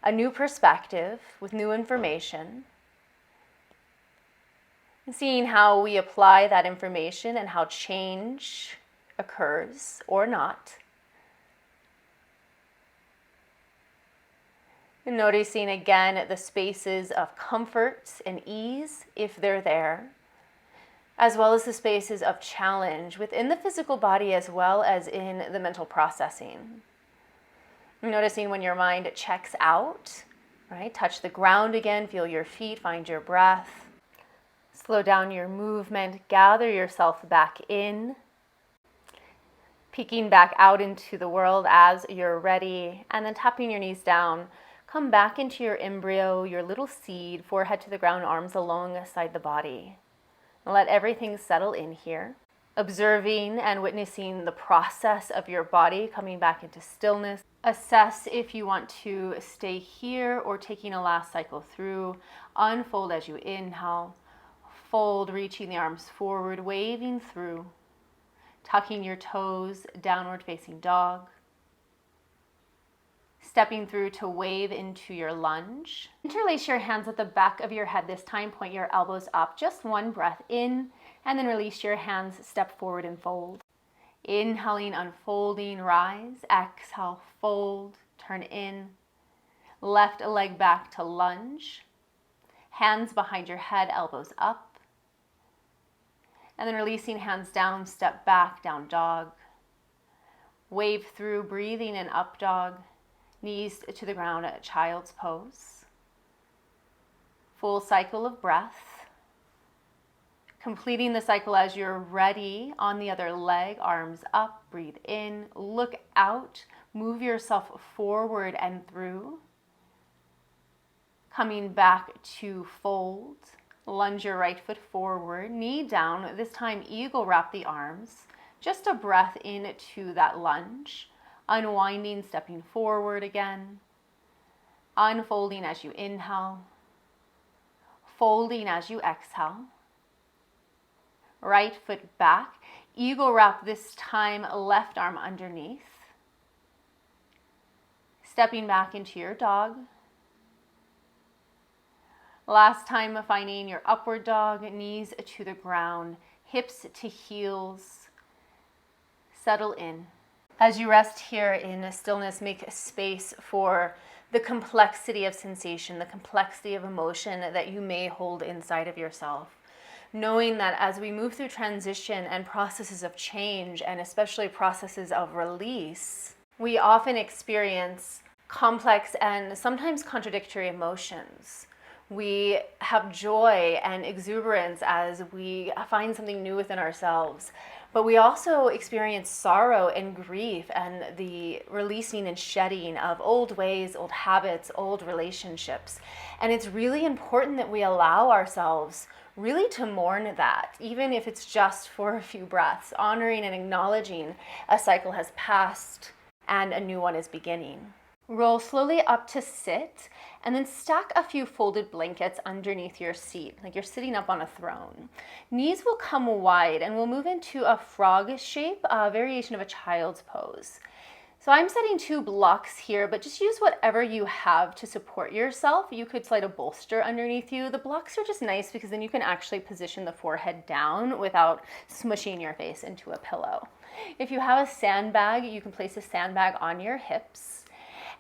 a new perspective, with new information, and seeing how we apply that information and how change occurs or not. And noticing again the spaces of comfort and ease, if they're there, as well as the spaces of challenge within the physical body as well as in the mental processing. Noticing when your mind checks out, right? Touch the ground again, feel your feet, find your breath. Slow down your movement, gather yourself back in. Peeking back out into the world as you're ready, and then tapping your knees down. Come back into your embryo, your little seed, forehead to the ground, arms alongside the body. And let everything settle in here. Observing and witnessing the process of your body coming back into stillness. Assess if you want to stay here or taking a last cycle through. Unfold as you inhale. Fold, reaching the arms forward, waving through. Tucking your toes, downward facing dog. Stepping through to wave into your lunge. Interlace your hands at the back of your head this time. Point your elbows up. Just one breath in, and then release your hands. Step forward and fold. Inhaling, unfolding, rise. Exhale, fold, turn in. Left leg back to lunge. Hands behind your head, elbows up. And then releasing hands down, step back, down dog. Wave through, breathing in up dog. Knees to the ground at child's pose. Full cycle of breath. Completing the cycle as you're ready on the other leg, arms up, breathe in, look out, move yourself forward and through. Coming back to fold, lunge your right foot forward, knee down, this time eagle wrap the arms. Just a breath into that lunge. Unwinding, stepping forward again. Unfolding as you inhale. Folding as you exhale. Right foot back. Eagle wrap this time, left arm underneath. Stepping back into your dog. Last time, finding your upward dog, knees to the ground, hips to heels. Settle in. As you rest here in stillness, make space for the complexity of sensation, the complexity of emotion that you may hold inside of yourself. Knowing that as we move through transition and processes of change, and especially processes of release, we often experience complex and sometimes contradictory emotions. We have joy and exuberance as we find something new within ourselves. But we also experience sorrow and grief and the releasing and shedding of old ways, old habits, old relationships. And it's really important that we allow ourselves really to mourn that, even if it's just for a few breaths, honoring and acknowledging a cycle has passed and a new one is beginning. Roll slowly up to sit, and then stack a few folded blankets underneath your seat, like you're sitting up on a throne. Knees will come wide, and we'll move into a frog shape, a variation of a child's pose. So I'm setting 2 blocks here, but just use whatever you have to support yourself. You could slide a bolster underneath you. The blocks are just nice because then you can actually position the forehead down without smushing your face into a pillow. If you have a sandbag, you can place a sandbag on your hips.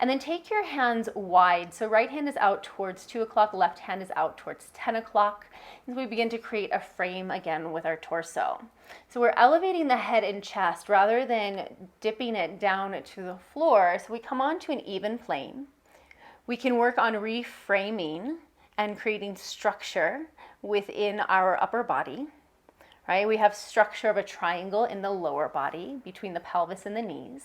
And then take your hands wide. So right hand is out towards 2 o'clock, left hand is out towards 10 o'clock. As we begin to create a frame again with our torso. So we're elevating the head and chest rather than dipping it down to the floor. So we come onto an even plane. We can work on reframing and creating structure within our upper body. Right? We have structure of a triangle in the lower body between the pelvis and the knees.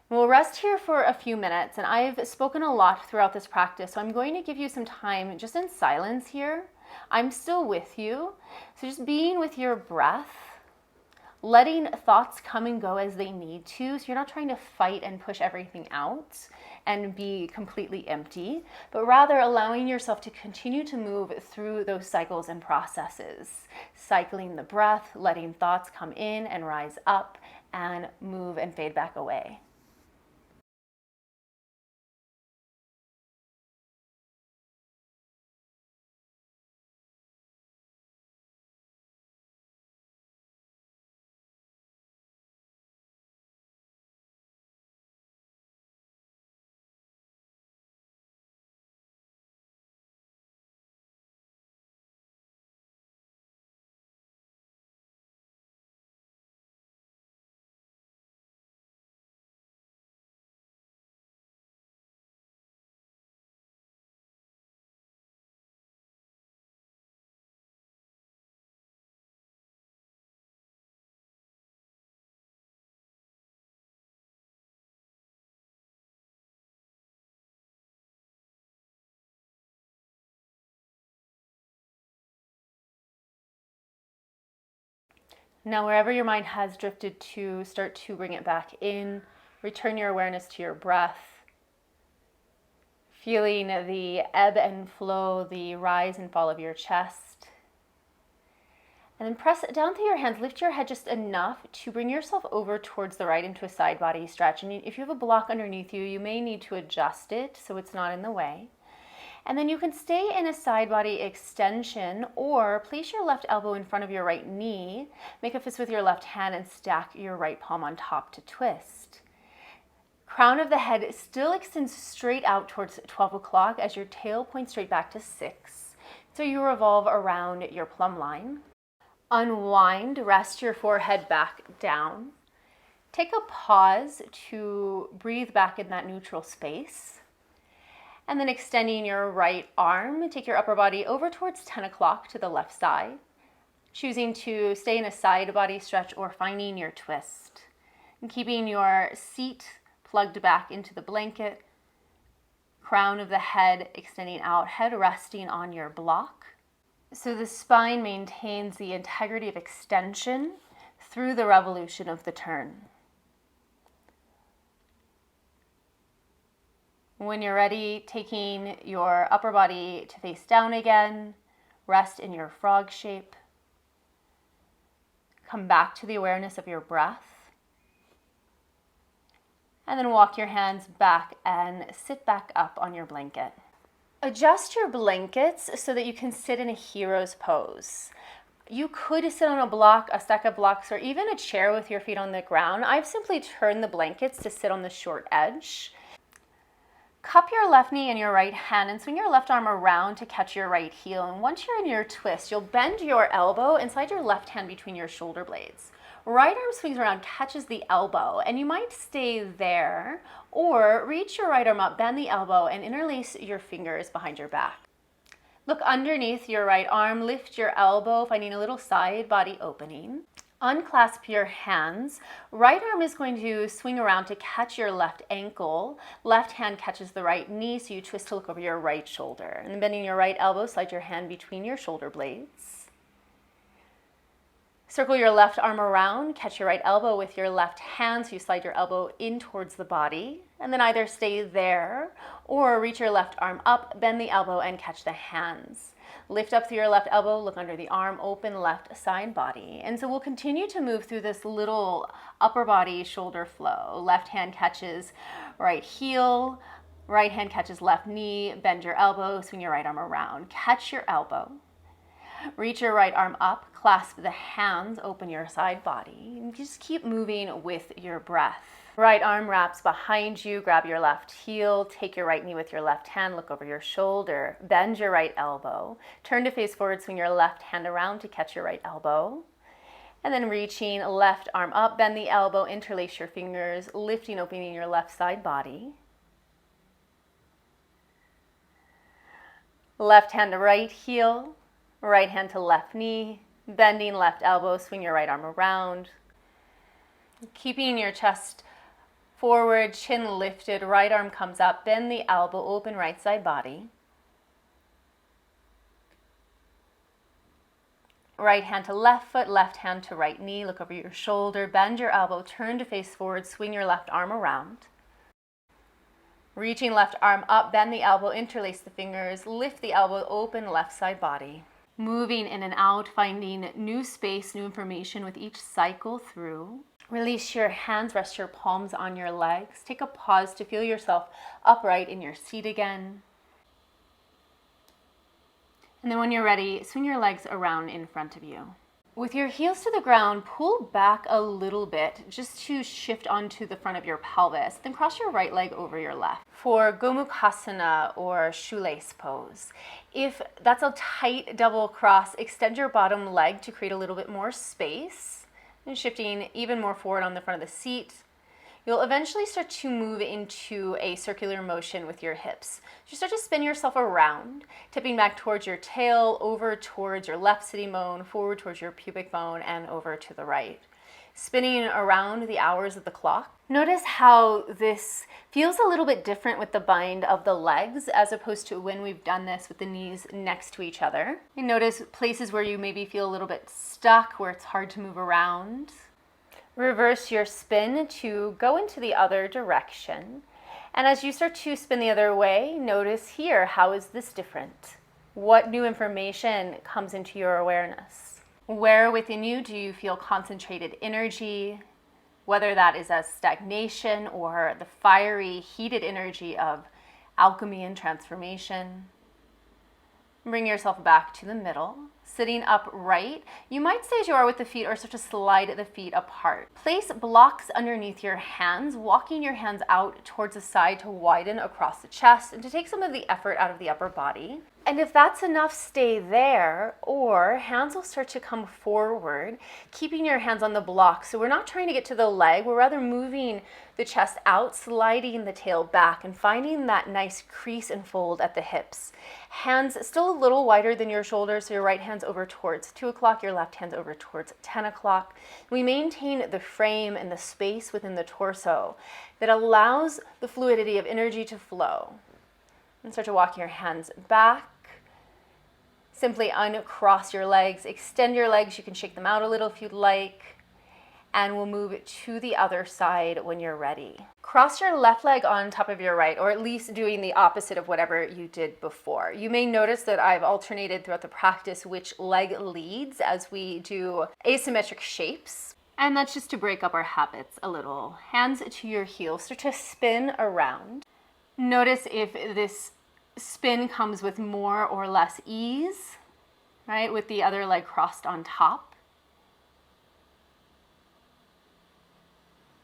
We'll rest here for a few minutes, and I've spoken a lot throughout this practice, so I'm going to give you some time just in silence here. I'm still with you, so just being with your breath, letting thoughts come and go as they need to, so you're not trying to fight and push everything out and be completely empty, but rather allowing yourself to continue to move through those cycles and processes, cycling the breath, letting thoughts come in and rise up and move and fade back away. Now, wherever your mind has drifted to, start to bring it back in. Return your awareness to your breath. Feeling the ebb and flow, the rise and fall of your chest. And then press it down through your hands. Lift your head just enough to bring yourself over towards the right into a side body stretch. And if you have a block underneath you, you may need to adjust it so it's not in the way. And then you can stay in a side body extension or place your left elbow in front of your right knee, make a fist with your left hand and stack your right palm on top to twist. Crown of the head still extends straight out towards 12 o'clock as your tail points straight back to 6. So you revolve around your plumb line. Unwind, rest your forehead back down. Take a pause to breathe back in that neutral space. And then extending your right arm, take your upper body over towards 10 o'clock to the left side, choosing to stay in a side body stretch or finding your twist. And keeping your seat plugged back into the blanket, crown of the head extending out, head resting on your block. So the spine maintains the integrity of extension through the revolution of the turn. When you're ready, taking your upper body to face down again, rest in your frog shape. Come back to the awareness of your breath. And then walk your hands back and sit back up on your blanket. Adjust your blankets so that you can sit in a hero's pose. You could sit on a block, a stack of blocks, or even a chair with your feet on the ground. I've simply turned the blankets to sit on the short edge. Cup your left knee in your right hand and swing your left arm around to catch your right heel. And once you're in your twist, you'll bend your elbow and slide your left hand between your shoulder blades. Right arm swings around, catches the elbow, and you might stay there, or reach your right arm up, bend the elbow, and interlace your fingers behind your back. Look underneath your right arm, lift your elbow, finding a little side body opening. Unclasp your hands. Right arm is going to swing around to catch your left ankle. Left hand catches the right knee, so you twist to look over your right shoulder. And then bending your right elbow, slide your hand between your shoulder blades. Circle your left arm around, catch your right elbow with your left hand, so you slide your elbow in towards the body. And then either stay there or reach your left arm up, bend the elbow, and catch the hands. Lift up through your left elbow, look under the arm, open left side body. And so we'll continue to move through this little upper body shoulder flow. Left hand catches right heel, right hand catches left knee, bend your elbow, swing your right arm around. Catch your elbow. Reach your right arm up, clasp the hands, open your side body, and just keep moving with your breath. Right arm wraps behind you, grab your left heel, take your right knee with your left hand, look over your shoulder, bend your right elbow, turn to face forward, swing your left hand around to catch your right elbow, and then reaching left arm up, bend the elbow, interlace your fingers, lifting, opening your left side body. Left hand to right heel, right hand to left knee, bending left elbow, swing your right arm around. Keeping your chest forward, chin lifted, right arm comes up, bend the elbow, open right side body. Right hand to left foot, left hand to right knee, look over your shoulder, bend your elbow, turn to face forward, swing your left arm around. Reaching left arm up, bend the elbow, interlace the fingers, lift the elbow, open left side body. Moving in and out, finding new space, new information with each cycle through. Release your hands, rest your palms on your legs. Take a pause to feel yourself upright in your seat again. And then when you're ready, swing your legs around in front of you. With your heels to the ground, pull back a little bit just to shift onto the front of your pelvis. Then cross your right leg over your left for Gomukhasana or shoelace pose. If that's a tight double cross, extend your bottom leg to create a little bit more space and shifting even more forward on the front of the seat. You'll eventually start to move into a circular motion with your hips. You start to spin yourself around, tipping back towards your tail, over towards your left sitting bone, forward towards your pubic bone, and over to the right. Spinning around the hours of the clock. Notice how this feels a little bit different with the bind of the legs as opposed to when we've done this with the knees next to each other. And notice places where you maybe feel a little bit stuck, where it's hard to move around. Reverse your spin to go into the other direction. And as you start to spin the other way, notice here, how is this different? What new information comes into your awareness? Where within you do you feel concentrated energy? Whether that is as stagnation or the fiery, heated energy of alchemy and transformation. Bring yourself back to the middle. Sitting upright, you might stay as you are with the feet or start to slide the feet apart. Place blocks underneath your hands, walking your hands out towards the side to widen across the chest and to take some of the effort out of the upper body. And if that's enough, stay there, or hands will start to come forward, keeping your hands on the block. So we're not trying to get to the leg, we're rather moving the chest out, sliding the tail back, and finding that nice crease and fold at the hips. Hands still a little wider than your shoulders, so your right hand's over towards 2 o'clock, your left hand's over towards 10 o'clock. We maintain the frame and the space within the torso that allows the fluidity of energy to flow. And start to walk your hands back. Simply uncross your legs, extend your legs. You can shake them out a little if you'd like. And we'll move to the other side when you're ready. Cross your left leg on top of your right, or at least doing the opposite of whatever you did before. You may notice that I've alternated throughout the practice which leg leads as we do asymmetric shapes. And that's just to break up our habits a little. Hands to your heels, start to spin around. Notice if this spin comes with more or less ease. right? With the other leg crossed on top.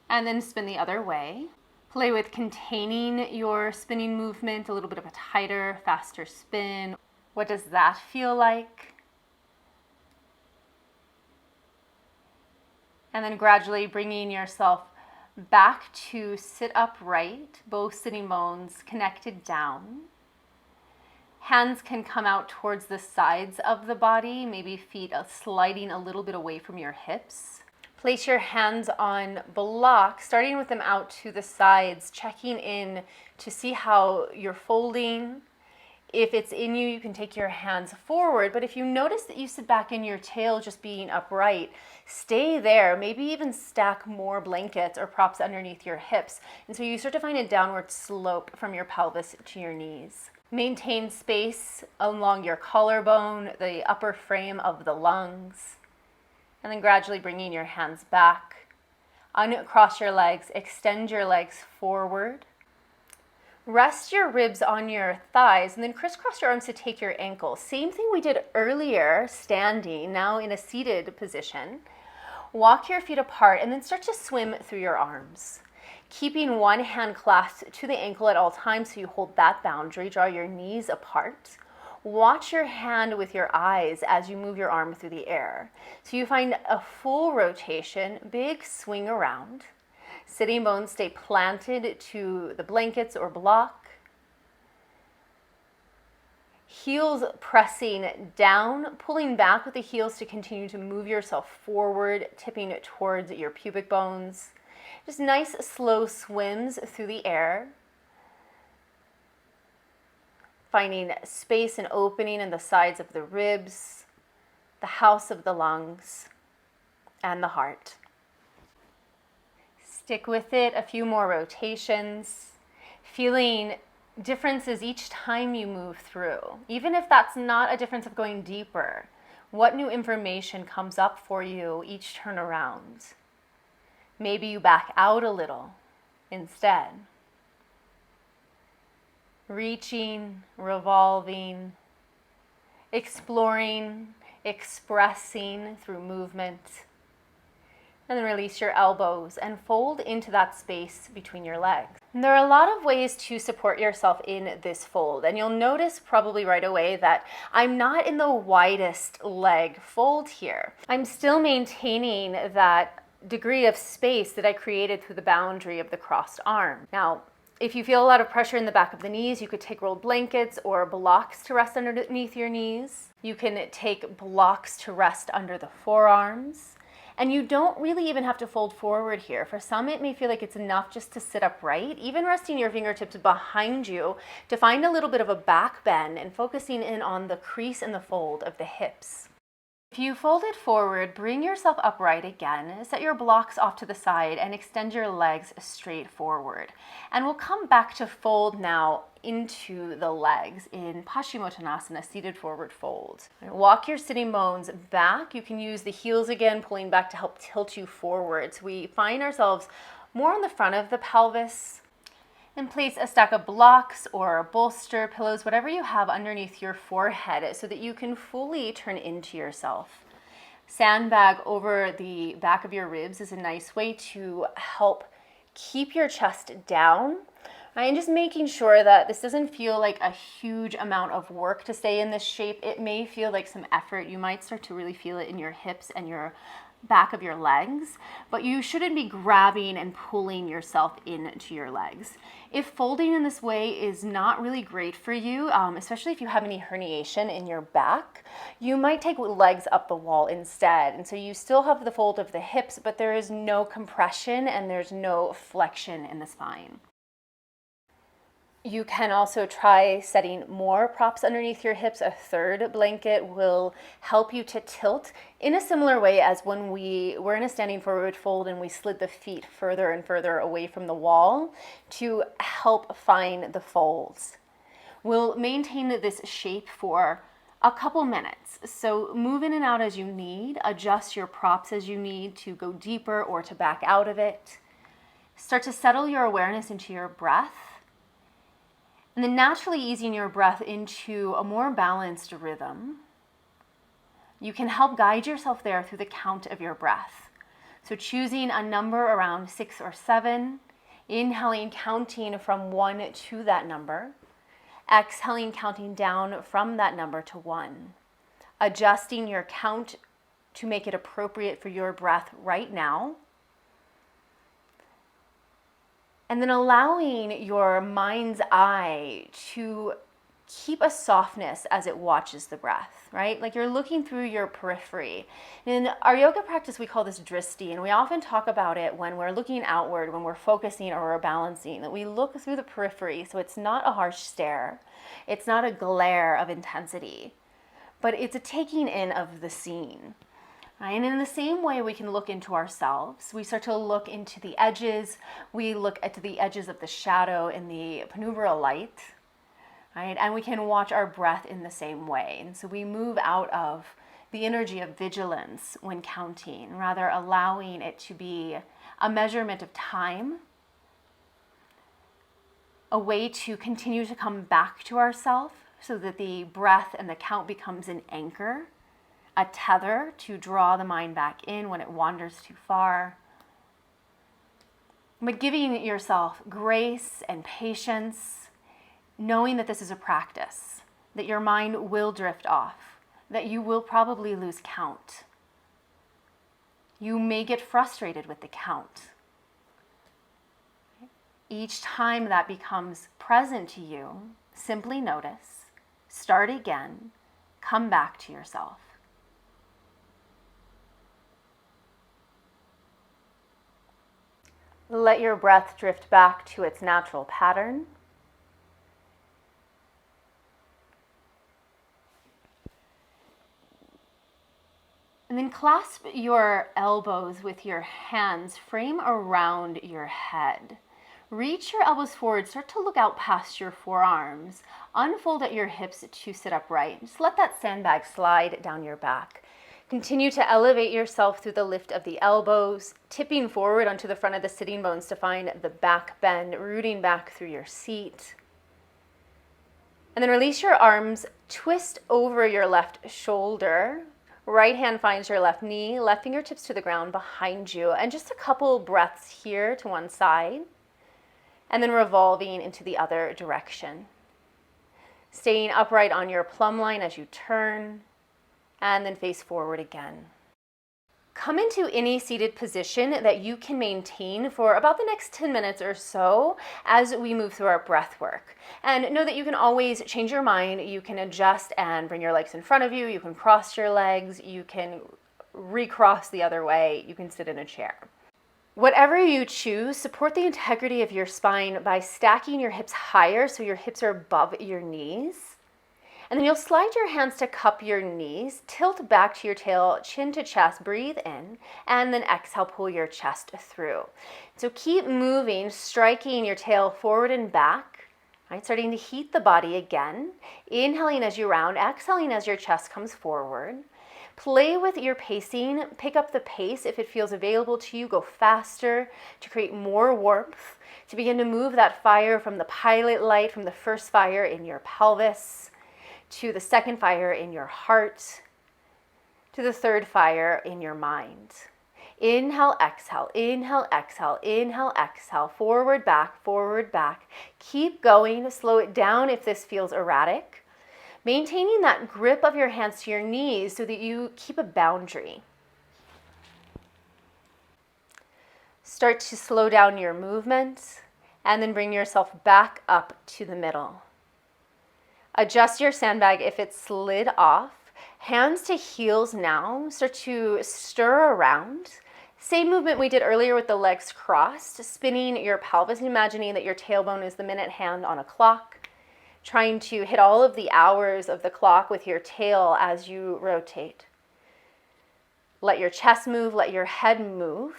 And then spin the other way. Play with containing your spinning movement, a little bit of a tighter, faster spin. What does that feel like? And then gradually bringing yourself back to sit upright, both sitting bones connected down. Hands can come out towards the sides of the body, maybe feet sliding a little bit away from your hips. Place your hands on blocks, starting with them out to the sides, checking in to see how you're folding. If it's in you, you can take your hands forward, but if you notice that you sit back in your tail just being upright, stay there. Maybe even stack more blankets or props underneath your hips. And so you start to find a downward slope from your pelvis to your knees. Maintain space along your collarbone, the upper frame of the lungs. And then gradually bringing your hands back. Uncross your legs, extend your legs forward. Rest your ribs on your thighs and then crisscross your arms to take your ankles. Same thing we did earlier, standing, now in a seated position. Walk your feet apart and then start to swim through your arms. Keeping one hand clasped to the ankle at all times so you hold that boundary. Draw your knees apart. Watch your hand with your eyes as you move your arm through the air. So you find a full rotation, big swing around. Sitting bones stay planted to the blankets or block. Heels pressing down, pulling back with the heels to continue to move yourself forward, tipping towards your pubic bones. Just nice slow swims through the air. Finding space and opening in the sides of the ribs, the house of the lungs, and the heart. Stick with it a few more rotations, feeling differences each time you move through. Even if that's not a difference of going deeper, what new information comes up for you each turn around? Maybe you back out a little instead. Reaching, revolving, exploring, expressing through movement. And then release your elbows and fold into that space between your legs. And there are a lot of ways to support yourself in this fold. And you'll notice probably right away that I'm not in the widest leg fold here. I'm still maintaining that degree of space that I created through the boundary of the crossed arm. Now, if you feel a lot of pressure in the back of the knees, you could take rolled blankets or blocks to rest underneath your knees. You can take blocks to rest under the forearms. And you don't really even have to fold forward here. For some, it may feel like it's enough just to sit upright, even resting your fingertips behind you to find a little bit of a back bend and focusing in on the crease and the fold of the hips. If you fold it forward, bring yourself upright again, set your blocks off to the side and extend your legs straight forward. And we'll come back to fold now into the legs in Pashimotonasana, seated forward fold. Walk your sitting bones back. You can use the heels again, pulling back to help tilt you forward. So we find ourselves more on the front of the pelvis. And place a stack of blocks or a bolster, pillows, whatever you have underneath your forehead so that you can fully turn into yourself. Sandbag over the back of your ribs is a nice way to help keep your chest down. Right? And just making sure that this doesn't feel like a huge amount of work to stay in this shape. It may feel like some effort. You might start to really feel it in your hips and your back of your legs, but you shouldn't be grabbing and pulling yourself into your legs. If folding in this way is not really great for you, especially if you have any herniation in your back, you might take legs up the wall instead. And so you still have the fold of the hips, but there is no compression and there's no flexion in the spine. You can also try setting more props underneath your hips. A third blanket will help you to tilt in a similar way as when we were in a standing forward fold and we slid the feet further and further away from the wall to help find the folds. We'll maintain this shape for a couple minutes. So move in and out as you need, adjust your props as you need to go deeper or to back out of it. Start to settle your awareness into your breath. And then naturally easing your breath into a more balanced rhythm. You can help guide yourself there through the count of your breath. So choosing a number around 6 or 7, inhaling, counting from 1 to that number, exhaling, counting down from that number to 1, adjusting your count to make it appropriate for your breath right now, and then allowing your mind's eye to keep a softness as it watches the breath, right? Like you're looking through your periphery. In our yoga practice, we call this dristi, and we often talk about it when we're looking outward, when we're focusing or we're balancing, that we look through the periphery so it's not a harsh stare, it's not a glare of intensity, but it's a taking in of the scene. Right? And in the same way we can look into ourselves. We start to look into the edges, we look at the edges of the shadow in the penumbral light, right? And we can watch our breath in the same way. And so we move out of the energy of vigilance when counting, rather allowing it to be a measurement of time, a way to continue to come back to ourselves so that the breath and the count becomes an anchor, a tether to draw the mind back in when it wanders too far. But giving yourself grace and patience, knowing that this is a practice, that your mind will drift off, that you will probably lose count. You may get frustrated with the count. Each time that becomes present to you, simply notice, start again, come back to yourself. Let your breath drift back to its natural pattern. And then clasp your elbows with your hands, frame around your head. Reach your elbows forward, start to look out past your forearms. Unfold at your hips to sit upright. Just let that sandbag slide down your back. Continue to elevate yourself through the lift of the elbows, tipping forward onto the front of the sitting bones to find the back bend, rooting back through your seat. And then release your arms, twist over your left shoulder. Right hand finds your left knee, left fingertips to the ground behind you, and just a couple breaths here to one side, and then revolving into the other direction. Staying upright on your plumb line as you turn, and then face forward again. Come into any seated position that you can maintain for about the next 10 minutes or so as we move through our breath work. And know that you can always change your mind. You can adjust and bring your legs in front of you. You can cross your legs. You can recross the other way. You can sit in a chair. Whatever you choose, support the integrity of your spine by stacking your hips higher so your hips are above your knees. And then you'll slide your hands to cup your knees, tilt back to your tail, chin to chest, breathe in, and then exhale, pull your chest through. So keep moving, striking your tail forward and back, right? Starting to heat the body again. Inhaling as you round, exhaling as your chest comes forward. Play with your pacing, pick up the pace if it feels available to you, go faster to create more warmth, to begin to move that fire from the pilot light, from the first fire in your pelvis, to the second fire in your heart, to the third fire in your mind. Inhale, exhale, inhale, exhale, inhale, exhale, forward, back. Keep going, slow it down if this feels erratic. Maintaining that grip of your hands to your knees so that you keep a boundary. Start to slow down your movement and then bring yourself back up to the middle. Adjust your sandbag if it slid off. Hands to heels now. Start to stir around. Same movement we did earlier with the legs crossed, spinning your pelvis, imagining that your tailbone is the minute hand on a clock, trying to hit all of the hours of the clock with your tail as you rotate. Let your chest move, let your head move.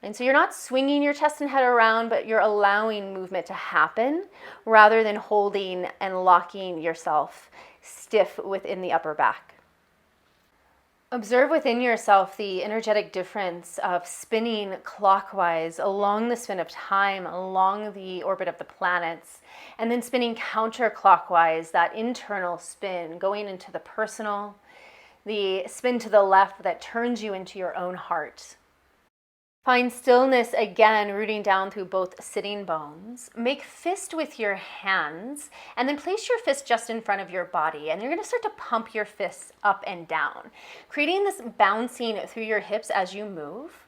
And so you're not swinging your chest and head around, but you're allowing movement to happen rather than holding and locking yourself stiff within the upper back. Observe within yourself the energetic difference of spinning clockwise along the spin of time, along the orbit of the planets, and then spinning counterclockwise, that internal spin, going into the personal, the spin to the left that turns you into your own heart. Find stillness again, rooting down through both sitting bones. Make fist with your hands, and then place your fist just in front of your body. And you're going to start to pump your fists up and down, creating this bouncing through your hips as you move.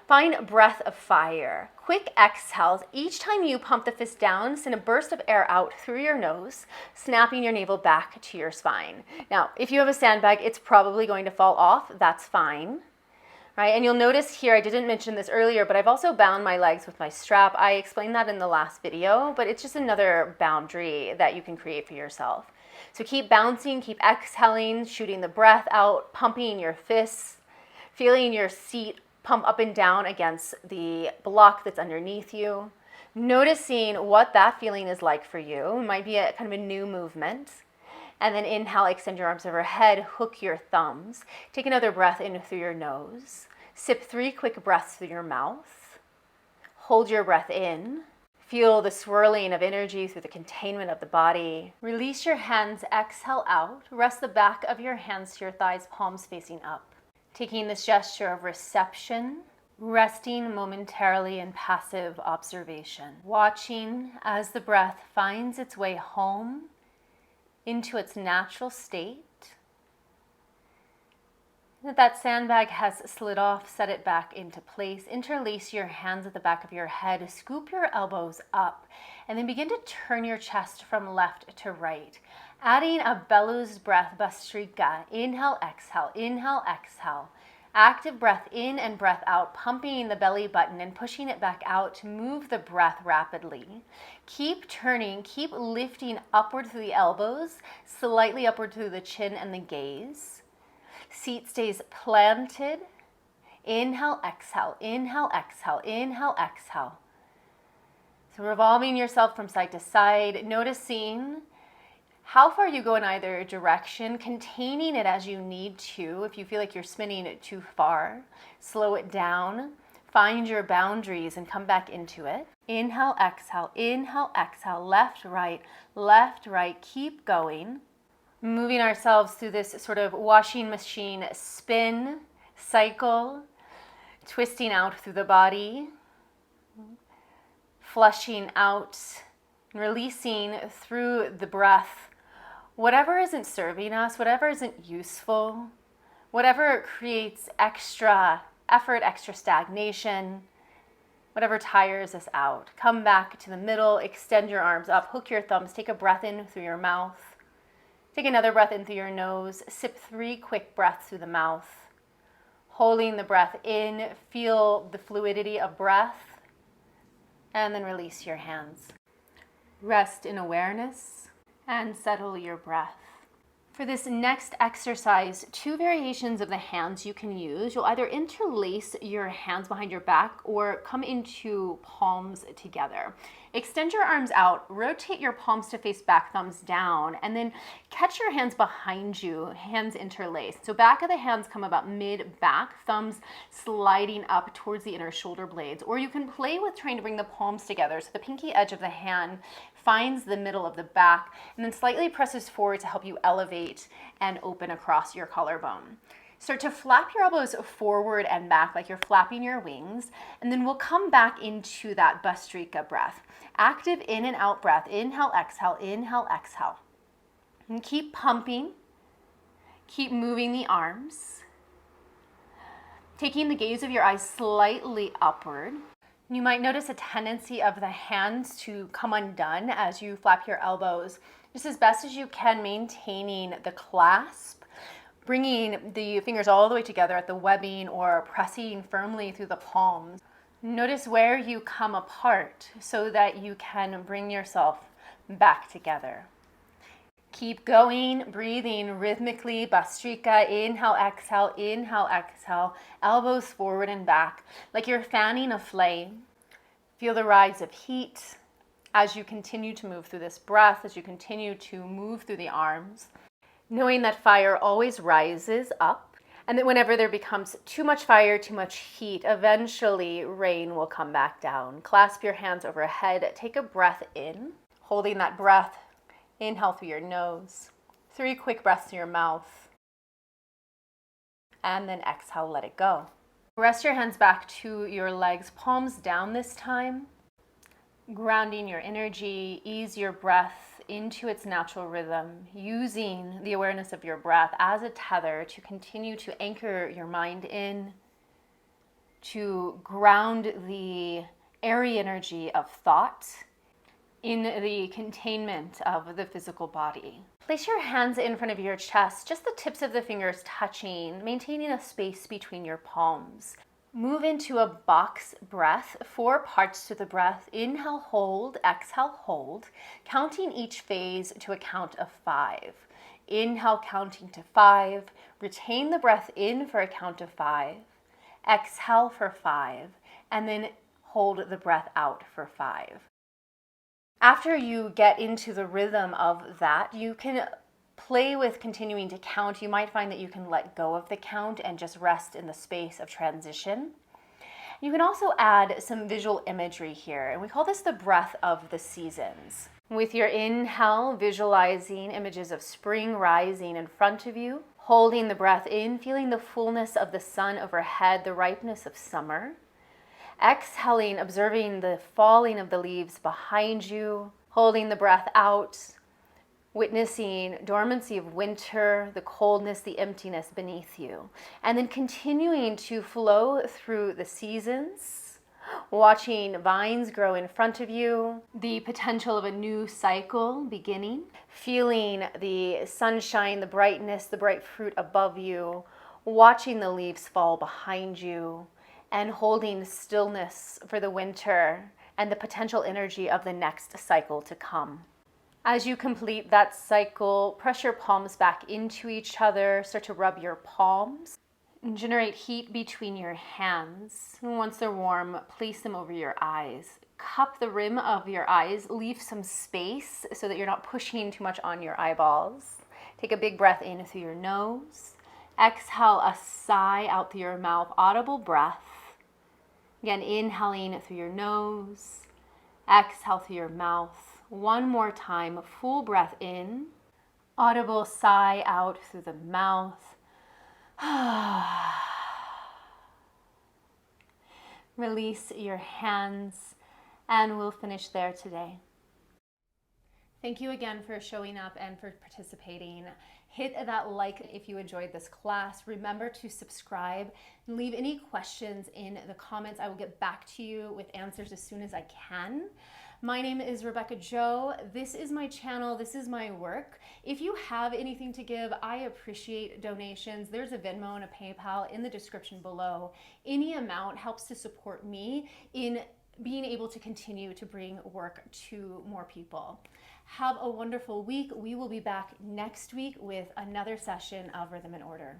Find breath of fire. Quick exhales. Each time you pump the fist down, send a burst of air out through your nose, snapping your navel back to your spine. Now, if you have a sandbag, it's probably going to fall off. That's fine. Right, and you'll notice here, I didn't mention this earlier, but I've also bound my legs with my strap. I explained that in the last video, but it's just another boundary that you can create for yourself. So keep bouncing, keep exhaling, shooting the breath out, pumping your fists, feeling your seat pump up and down against the block that's underneath you. Noticing what that feeling is like for you. It might be a kind of a new movement. And then inhale, extend your arms overhead, hook your thumbs. Take another breath in through your nose. Sip 3 quick breaths through your mouth. Hold your breath in. Feel the swirling of energy through the containment of the body. Release your hands, exhale out. Rest the back of your hands to your thighs, palms facing up. Taking this gesture of reception, resting momentarily in passive observation. Watching as the breath finds its way home into its natural state. That sandbag has slid off, set it back into place. Interlace your hands at the back of your head, scoop your elbows up, and then begin to turn your chest from left to right. Adding a bellows breath, Bhastrika. Inhale, exhale, inhale, exhale. Active breath in and breath out, pumping the belly button and pushing it back out to move the breath rapidly. Keep turning, keep lifting upward through the elbows, slightly upward through the chin and the gaze. Seat stays planted. Inhale, exhale, inhale, exhale, inhale, exhale. So revolving yourself from side to side, noticing how far you go in either direction, containing it as you need to. If you feel like you're spinning it too far, slow it down. Find your boundaries and come back into it. Inhale, exhale, left, right. Keep going. Moving ourselves through this sort of washing machine spin, cycle, twisting out through the body, flushing out, releasing through the breath whatever isn't serving us, whatever isn't useful, whatever creates extra effort, extra stagnation, whatever tires us out. Come back to the middle, extend your arms up, hook your thumbs, take a breath in through your mouth. Take another breath in through your nose, sip 3 quick breaths through the mouth. Holding the breath in, feel the fluidity of breath, and then release your hands. Rest in awareness and settle your breath. For this next exercise, 2 variations of the hands you can use. You'll either interlace your hands behind your back or come into palms together. Extend your arms out, rotate your palms to face back, thumbs down, and then catch your hands behind you, hands interlaced. So back of the hands come about mid-back, thumbs sliding up towards the inner shoulder blades. Or you can play with trying to bring the palms together so the pinky edge of the hand finds the middle of the back and then slightly presses forward to help you elevate and open across your collarbone. Start to flap your elbows forward and back like you're flapping your wings, and then we'll come back into that Bhastrika breath. Active in and out breath. Inhale, exhale, inhale, exhale. And keep pumping. Keep moving the arms. Taking the gaze of your eyes slightly upward. You might notice a tendency of the hands to come undone as you flap your elbows, just as best as you can, maintaining the clasp, bringing the fingers all the way together at the webbing or pressing firmly through the palms. Notice where you come apart so that you can bring yourself back together. Keep going, breathing rhythmically. Bhastrika, inhale, exhale, elbows forward and back, like you're fanning a flame. Feel the rise of heat as you continue to move through this breath, as you continue to move through the arms, knowing that fire always rises up, and that whenever there becomes too much fire, too much heat, eventually rain will come back down. Clasp your hands overhead, take a breath in, holding that breath. Inhale through your nose, 3 quick breaths through your mouth. and then exhale, let it go. Rest your hands back to your legs, palms down this time. Grounding your energy, ease your breath into its natural rhythm, using the awareness of your breath as a tether to continue to anchor your mind in, to ground the airy energy of thought in the containment of the physical body. Place your hands in front of your chest, just the tips of the fingers touching, maintaining a space between your palms. Move into a box breath, 4 parts to the breath. Inhale, hold, exhale, hold, counting each phase to a count of 5. Inhale, counting to 5. Retain the breath in for a count of 5. Exhale for 5, and then hold the breath out for 5. After you get into the rhythm of that, you can play with continuing to count. You might find that you can let go of the count and just rest in the space of transition. You can also add some visual imagery here, and we call this the breath of the seasons. With your inhale, visualizing images of spring rising in front of you, holding the breath in, feeling the fullness of the sun overhead, the ripeness of summer. Exhaling, observing the falling of the leaves behind you, holding the breath out, witnessing dormancy of winter, the coldness, the emptiness beneath you. And then continuing to flow through the seasons, watching vines grow in front of you, the potential of a new cycle beginning, feeling the sunshine, the brightness, the bright fruit above you, watching the leaves fall behind you, and holding stillness for the winter and the potential energy of the next cycle to come. As you complete that cycle, press your palms back into each other, start to rub your palms, and generate heat between your hands. And once they're warm, place them over your eyes. Cup the rim of your eyes, leave some space so that you're not pushing too much on your eyeballs. Take a big breath in through your nose. Exhale a sigh out through your mouth, audible breath. Again, inhaling through your nose, exhale through your mouth. One more time, full breath in, audible sigh out through the mouth. Release your hands, and we'll finish there today. Thank you again for showing up and for participating. Hit that like if you enjoyed this class. Remember to subscribe and leave any questions in the comments. I will get back to you with answers as soon as I can. My name is Rebecca Jo. This is my channel. This is my work. If you have anything to give, I appreciate donations. There's a Venmo and a PayPal in the description below. Any amount helps to support me in being able to continue to bring work to more people. Have a wonderful week. We will be back next week with another session of Rhythm and Order.